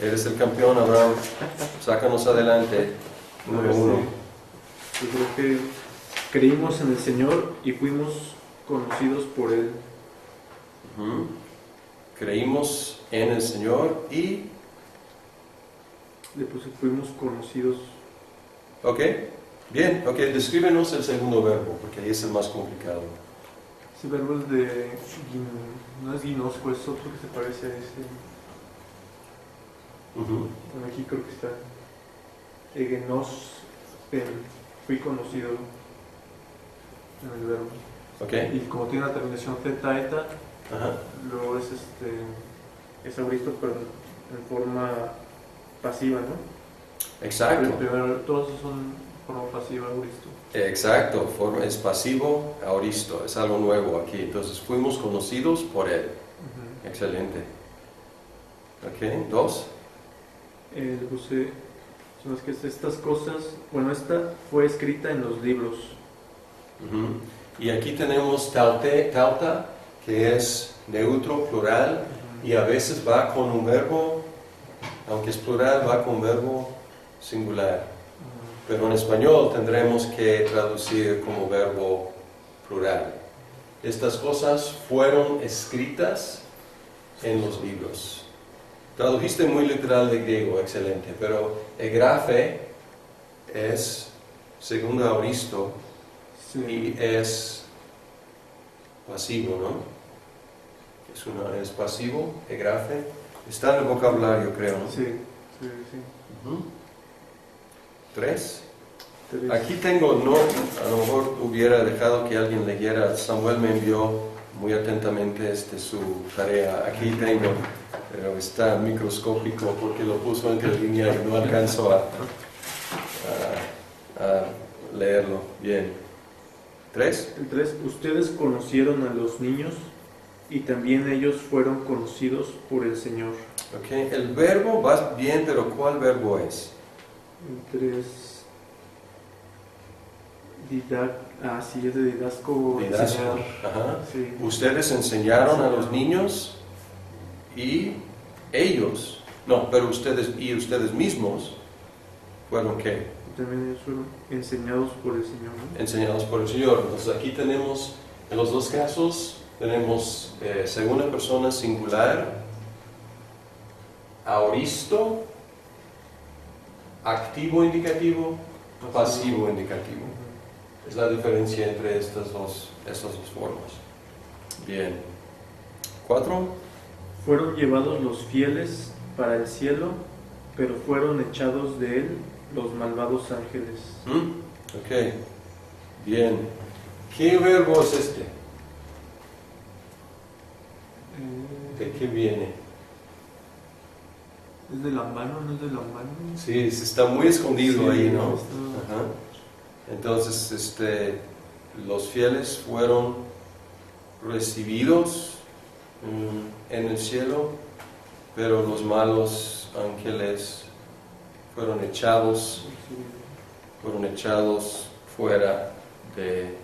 Eres el campeón, Abraham. Sácanos adelante. Número 1. Yo creo que creímos en el Señor y fuimos conocidos por Él. Creímos en el Señor y... Después fuimos conocidos. Ok. Bien. Ok. Descríbenos el segundo verbo, porque ahí es el más complicado. Ese verbo es de... No es ginosco, es otro que se parece a ese. Bueno, aquí creo que está. Egenos. Fui conocido en el verbo. Ok. Y como tiene la terminación zeta, eta, Ajá. luego es auristo, pero en forma pasiva, ¿no? Exacto. Primero, todos son forma pasiva, auristo. Exacto. Es pasivo, auristo. Es algo nuevo aquí. Entonces, fuimos conocidos por él. Excelente. Ok. 2. Le puse, son las que estas cosas, bueno, esta fue escrita en los libros. Y aquí tenemos tauta, que es neutro, plural, y a veces va con un verbo, aunque es plural, va con verbo singular. Pero en español tendremos que traducir como verbo plural. Estas cosas fueron escritas en los libros. Tradujiste muy literal de griego, excelente, pero egrafe es segundo aoristo Sí. y es pasivo, ¿no? Es pasivo, egrafe. Está en el vocabulario, creo, ¿no? Sí, sí, sí. Ujú. 3. 3. Aquí tengo, no, a lo mejor hubiera dejado que alguien leyera. Samuel me envió muy atentamente su tarea. Aquí tengo, pero está microscópico porque lo puso entre línea y no alcanzo a leerlo. Bien. 3. El 3. Ustedes conocieron a los niños y también ellos fueron conocidos por el Señor. Ok, el verbo va bien, pero ¿cuál verbo es? El 3. Sí, es de didasco. Didasco. enseñar. Ajá. Sí. Ustedes enseñaron a los niños y ellos, no, pero ustedes y ustedes mismos fueron ¿qué? También ellos fueron enseñados por el Señor, ¿no? Enseñados por el Señor. Entonces aquí tenemos, en los dos casos, tenemos segunda persona singular, aoristo, activo indicativo, pasivo indicativo. Es la diferencia entre estas dos formas. Bien. 4. Fueron llevados los fieles para el cielo, pero fueron echados de él los malvados ángeles. Ok. Bien. ¿Qué verbo es este? ¿De qué viene? ¿Es de lambano? ¿No es de lambano? Sí, está muy escondido Sí, ahí, ¿no? está- Ajá. Entonces, los fieles fueron recibidos en el cielo, pero los malos ángeles fueron echados fuera de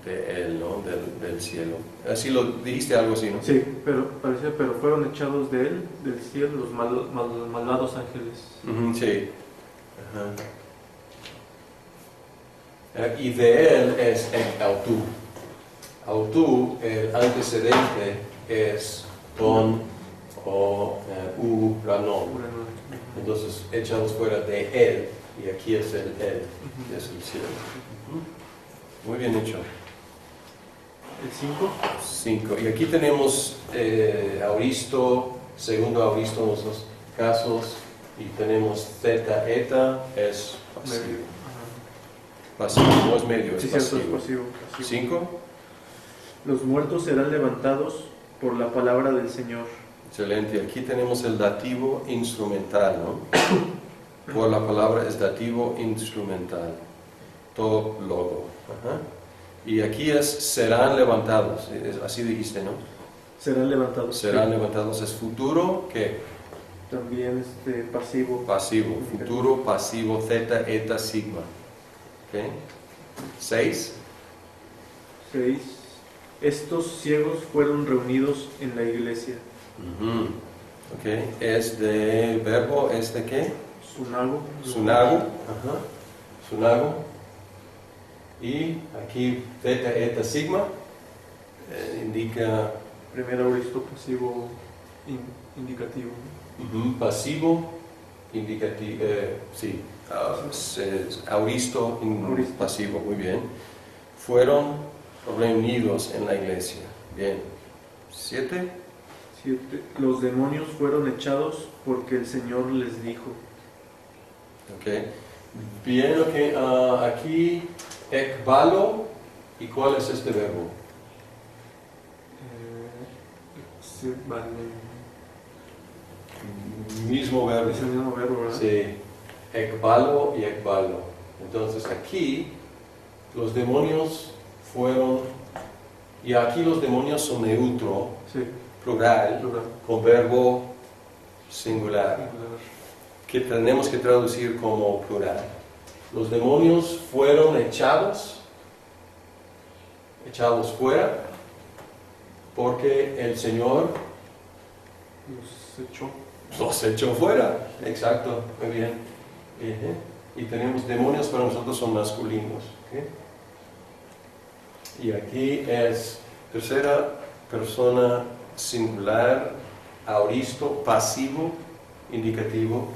él, ¿no? Del cielo. Así lo dijiste, algo así, ¿no? Sí, pero fueron echados de él, del cielo, los malvados ángeles. Ujú, sí. Ajá. Y de él es el autú. Autú, el antecedente es ton o ranon. Entonces, echados fuera de él, y aquí es el él, que es el cielo. Muy bien hecho. El 5. 5. Y aquí tenemos aoristo, segundo aoristo en los dos casos, y tenemos zeta, eta, es pasivo. Pasivo, no es medio, es Sí, cierto, es pasivo. pasivo. 5. Los muertos serán levantados por la palabra del Señor. Excelente. Aquí tenemos el dativo instrumental, ¿no? Por la palabra es dativo instrumental. Todo logo. Ajá. Y aquí es serán levantados. Así dijiste, ¿no? Serán levantados. Serán Sí. levantados. Es futuro, ¿qué? También pasivo. Pasivo. Futuro, pasivo, zeta, eta, sigma. ¿Ok? 6. 6. Estos ciegos fueron reunidos en la iglesia. Ok. Es de verbo, ¿es de qué? Sunago. Sunago. Ajá. Sunago. Y aquí zeta, eta, sigma indica Primer aoristo pasivo indicativo. pasivo, indicativo, sí, aoristo, Aoristo. pasivo, muy bien. Fueron reunidos en la iglesia. Bien. 7. 7. Los demonios fueron echados porque el Señor les dijo. Ok. Bien, ok. Aquí, ekbalo. ¿Y cuál es este verbo? Sí, vale. Mismo verbo. Es el mismo verbo, ¿verdad? Sí. Ekbalo y ekbalo. Entonces aquí los demonios fueron, y aquí los demonios son neutro, Sí, plural, plural. con verbo singular, que tenemos que traducir como plural. Los demonios fueron echados echados fuera, porque el Señor Los echó. los echó fuera. Exacto, muy bien. Y tenemos demonios, pero nosotros son masculinos. ¿Ok? Y aquí es tercera persona singular, aoristo, pasivo, indicativo.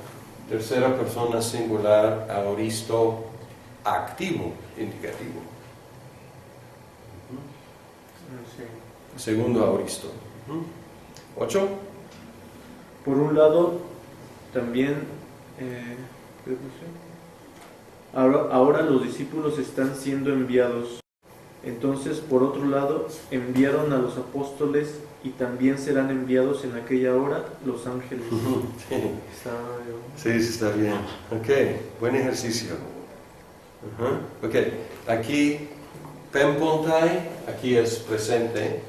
Tercera persona singular, aoristo, activo, indicativo. Sí. Segundo aoristo. 8. Por un lado, también, ¿qué puse? Ahora los discípulos están siendo enviados. Entonces, por otro lado, enviaron a los apóstoles y también serán enviados en aquella hora los ángeles. Sí. Está, Sí, está bien. Ok, buen ejercicio. Ok, aquí pempontai, aquí es presente.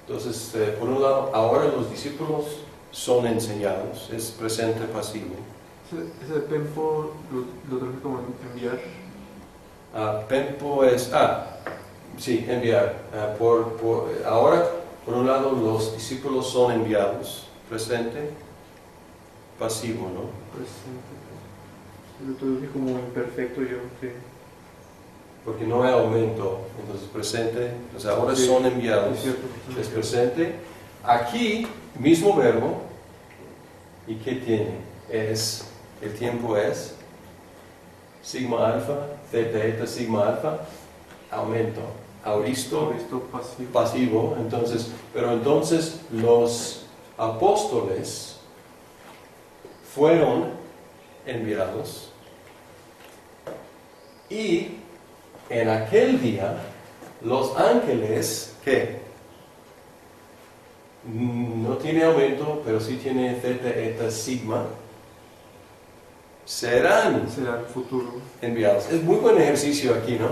Entonces, por un lado, ahora los discípulos son enseñados, es presente pasivo. ese pempo lo traje como enviar. Pempo es, sí, enviar. Ahora, por un lado, los discípulos son enviados, presente, pasivo, ¿no? Presente. Lo traje como imperfecto yo, sí. Porque no hay aumento, entonces presente, entonces ahora Sí, son enviados, es cierto. es presente. Aquí, mismo verbo, ¿y qué tiene? El tiempo es sigma alfa, theta, eta, sigma alfa, aumento, aoristo, Pasivo. pasivo, pero entonces los apóstoles fueron enviados y en aquel día los ángeles, ¿qué? No tiene aumento, pero sí tiene theta, eta, sigma, serán Será el futuro. enviados. Es muy buen ejercicio aquí, ¿no?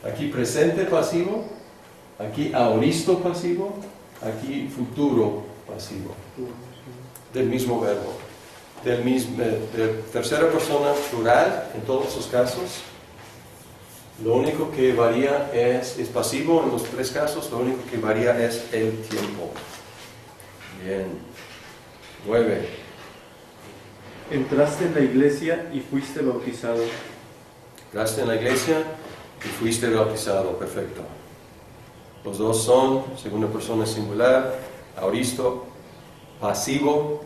Aquí presente pasivo, aquí aoristo pasivo, aquí futuro pasivo, del mismo verbo, de tercera persona plural en todos los casos. Lo único que varía es pasivo en los tres casos, lo único que varía es el tiempo. Bien. 9. Entraste en la iglesia y fuiste bautizado. Entraste en la iglesia y fuiste bautizado. Perfecto. Los dos son segunda persona singular, aoristo, pasivo.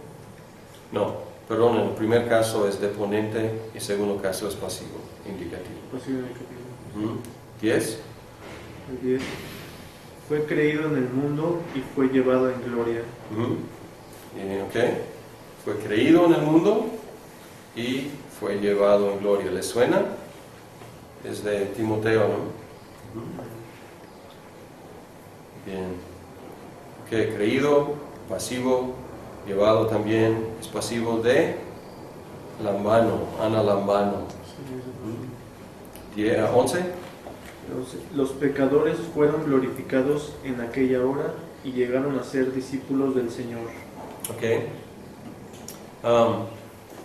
No, perdón, en el primer caso es deponente y en segundo caso es pasivo, indicativo. Pasivo indicativo. 10. El 10. Fue creído en el mundo y fue llevado en gloria. Ok. Fue creído en el mundo y fue llevado en gloria. ¿Les suena? Es de Timoteo, ¿no? Bien. Ok, creído, pasivo, llevado también, es pasivo de Lambano, Ana Lambano. 11. Los pecadores fueron glorificados en aquella hora y llegaron a ser discípulos del Señor. Ok.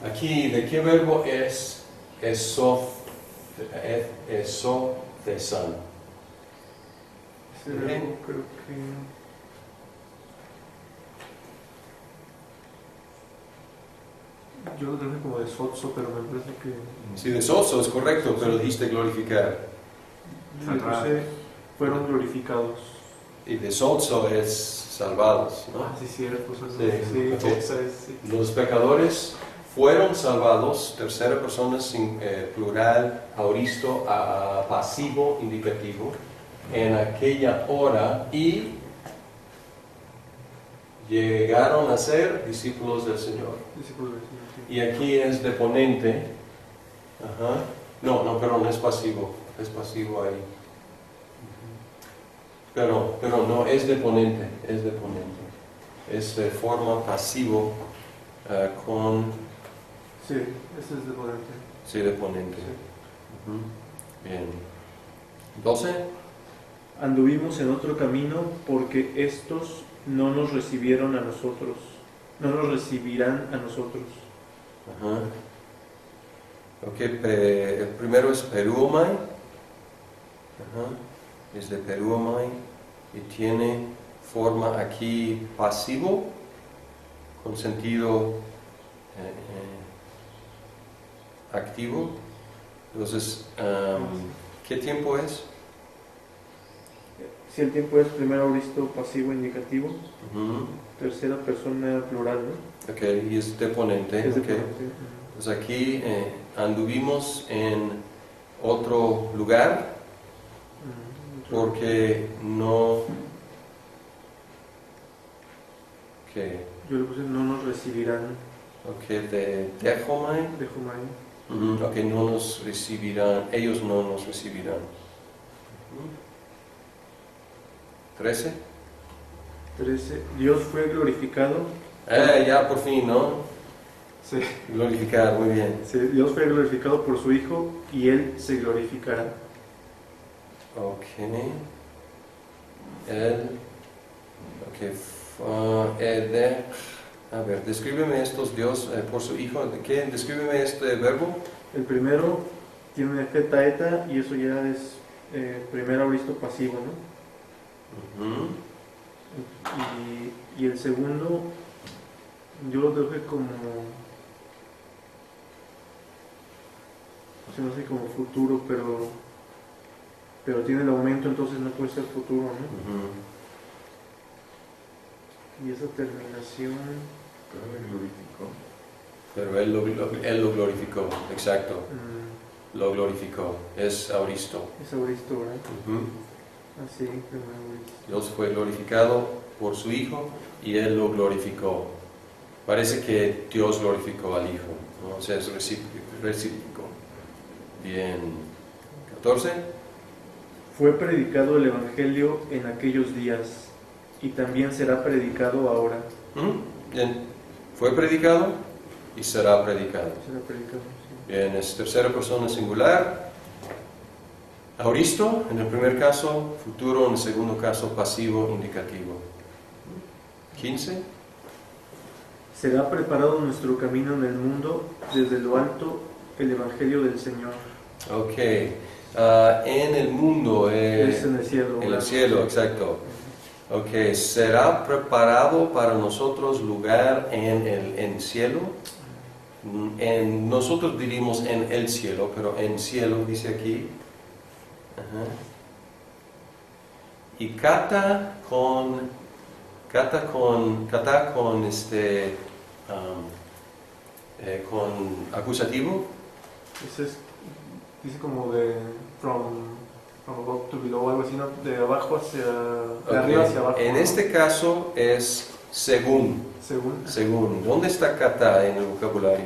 Aquí, ¿de qué verbo es esothesan? Ese verbo creo que... Yo lo traje como de sotso, pero me parece que... Sí, de soso es correcto, pero dijiste glorificar. Le puse, fueron glorificados. Y de sozo es salvados, ¿no? Sí, cierto. Sí, ok. Sotsa es, sí. Los pecadores fueron salvados, tercera persona plural, aoristo, pasivo, indicativo, en aquella hora y llegaron a ser discípulos del Señor. Discípulos del Señor, sí. Y aquí es deponente. No, perdón, es pasivo ahí. Pero no, es deponente. Es de forma pasivo con... Sí, ese es deponente. Sí, deponente. Sí. Bien. 12. Anduvimos en otro camino porque estos no nos recibieron a nosotros, no nos recibirán a nosotros. Ok, el primero es perumai. es de peruomai y tiene forma aquí pasivo con sentido activo. Entonces, ¿qué tiempo es? Si el tiempo es primer auristo pasivo indicativo, Ujú. tercera persona plural, ¿no? Ok, y es deponente. Es de ok. ponente. Pues aquí anduvimos en otro lugar porque no... ¿Qué? Yo le puse no nos recibirán Ok, de Dejomai. de Jumai. Ok, no nos recibirán, ellos no nos recibirán. 13. 13. Dios fue glorificado. Ya por fin, ¿no? Sí. Glorificar, muy bien. Sí, Dios fue glorificado por su Hijo y Él se glorificará. Ok. A ver, descríbeme estos Dios por su Hijo. ¿Qué? Descríbeme este verbo. El primero tiene un efecto eta y eso ya es primer auristo pasivo, ¿no? Ujú. Y el segundo, yo lo dejé como, o sea, no sé, como futuro, pero tiene el aumento, entonces no puede ser futuro, ¿no? Ujú. Y esa terminación, Pero me glorificó. Pero él lo glorificó, exacto. Lo glorificó. Es auristo. es auristo, ¿verdad? Ujú. Así, primer auristo. Dios fue glorificado por su Hijo y Él lo glorificó. Parece que Dios glorificó al Hijo, ¿no? O sea, es recíproco. Bien. 14. Fue predicado el Evangelio en aquellos días y también será predicado ahora. Bien. Fue predicado y será predicado. Será predicado, sí. Bien, es tercera persona singular. Auristo, en el primer caso, futuro, en el segundo caso, pasivo indicativo. 15. Será preparado nuestro camino en el mundo, desde lo alto, el Evangelio del Señor. Ok. En el mundo, Es en el cielo. en el ¿verdad? cielo, exacto. Ok, será preparado para nosotros lugar en el cielo. Nosotros diríamos en el cielo, pero en cielo dice aquí. Ajá. Y kata con con acusativo. Ese es, dice como de from above to below, algo así, ¿no? De abajo hacia, de Ok. arriba hacia abajo. En ¿no? este caso es según. Según. ¿Dónde está kata en el vocabulario?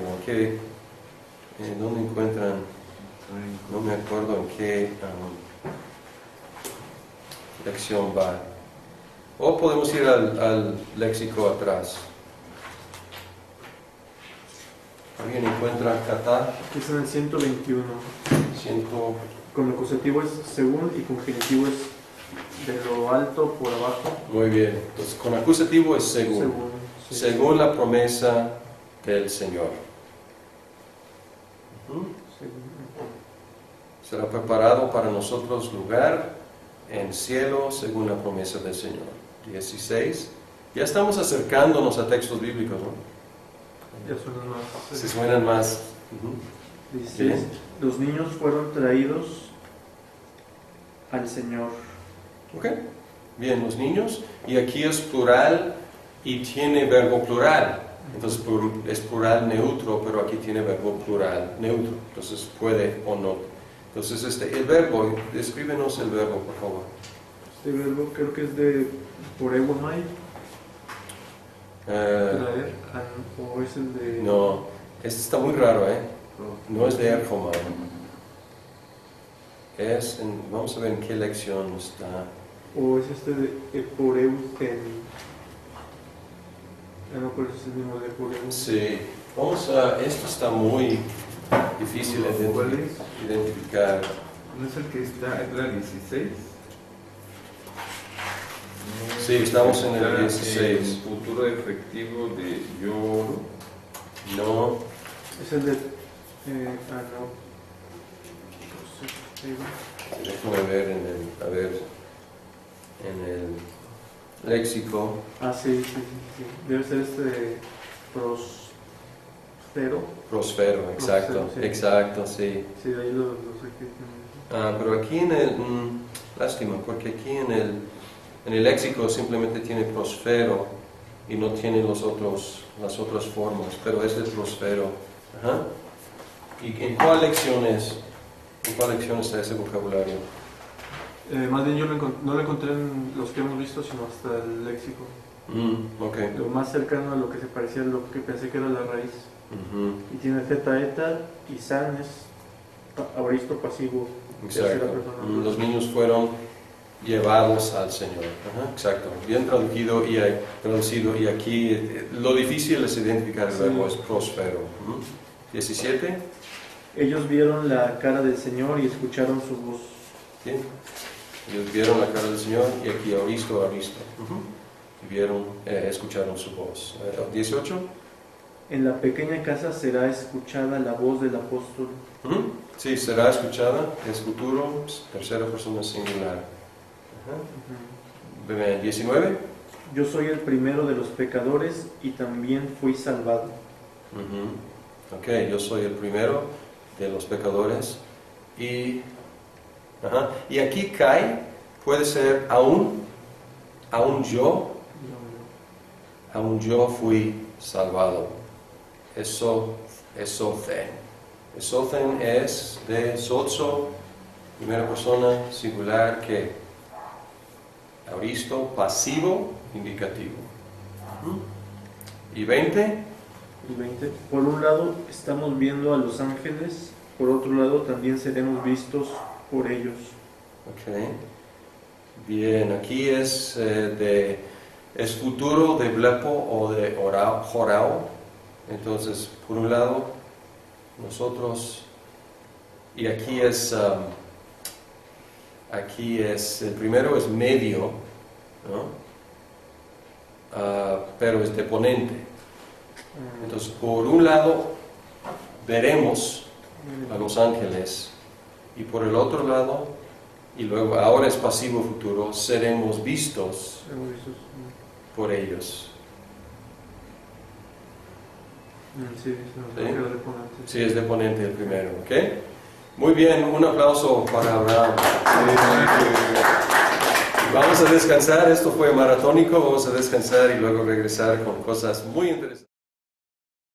¿Dónde encuentran? No me acuerdo en qué lección va. O podemos ir al léxico atrás. ¿Alguien encuentra kata? Es en el 121. Siento. Con acusativo es según y con genitivo es de lo alto por abajo. Muy bien. Entonces, con acusativo es según. Sí. Según la promesa del Señor. Ujú. Según. Será preparado para nosotros lugar en cielo según la promesa del Señor. 16. Ya estamos acercándonos a textos bíblicos, ¿no? Ya suenan más. Se suenan más. Ujú. 16. Bien. Los niños fueron traídos al Señor. Ok. Bien, los niños. Y aquí es plural y tiene verbo plural. Entonces es plural neutro, pero aquí tiene verbo plural neutro. Entonces puede o no. Entonces el verbo, descríbenos el verbo, por favor. Este verbo creo que es de porewamai, traer, o es el de... No, este está muy raro, ¿eh? No es de Erjomai. Vamos a ver en qué lección está. O es este de Eporeuten. No, pero es el mismo de Eporeuten. Sí, esto está muy difícil de identificar. ¿No es el que está en la 16? Sí, estamos en el Está 16. en futuro efectivo de lloro. No, Es el de... no. Déjame ver en el léxico. Ah, sí. Debe ser Prospero, Exacto, sí. exacto, sí. Sí, ahí lo sé que Pero aquí lástima, porque aquí en el léxico simplemente tiene Prospero y no tiene las otras formas, pero es el Prospero. Ajá. ¿Y en cuál lección está ese vocabulario? más bien yo no lo encontré en los que hemos visto, sino hasta el léxico. Ok. Lo más cercano a lo que se parecía a lo que pensé que era la raíz. Ujú. Y tiene zeta, eta, y san es aoristo pasivo. Tercera Exacto. persona. Los niños fueron llevados al Señor. Ajá, exacto. Bien traducido y aquí lo difícil es identificar el verbo, es próspero. 17. Ellos vieron la cara del Señor y escucharon su voz. ¿Sí? Ellos vieron la cara del Señor y aquí aoristo. Y escucharon su voz. 18. En la pequeña casa será escuchada la voz del apóstol. Sí, será escuchada, es futuro, tercera persona singular. Ajá. 19. Yo soy el primero de los pecadores y también fui salvado. Ok, yo soy el primero de los pecadores y aquí puede ser aún yo fui salvado. Eso Esothen es de sozo, primera persona singular, que aoristo, pasivo, indicativo. ¿Y 20? Y 20. Por un lado estamos viendo a los ángeles, por otro lado también seremos vistos por ellos. Ok. Bien, aquí es futuro de blepo o de jorao. Entonces, por un lado, nosotros, y aquí es el primero es medio, ¿no? Pero es deponente. Entonces, por un lado, veremos a los ángeles, y por el otro lado, y luego ahora es pasivo futuro, seremos vistos por ellos. Sí, es deponente el primero, ¿ok? Muy bien, un aplauso para Abraham. Vamos a descansar, esto fue maratónico, vamos a descansar y luego regresar con cosas muy interesantes.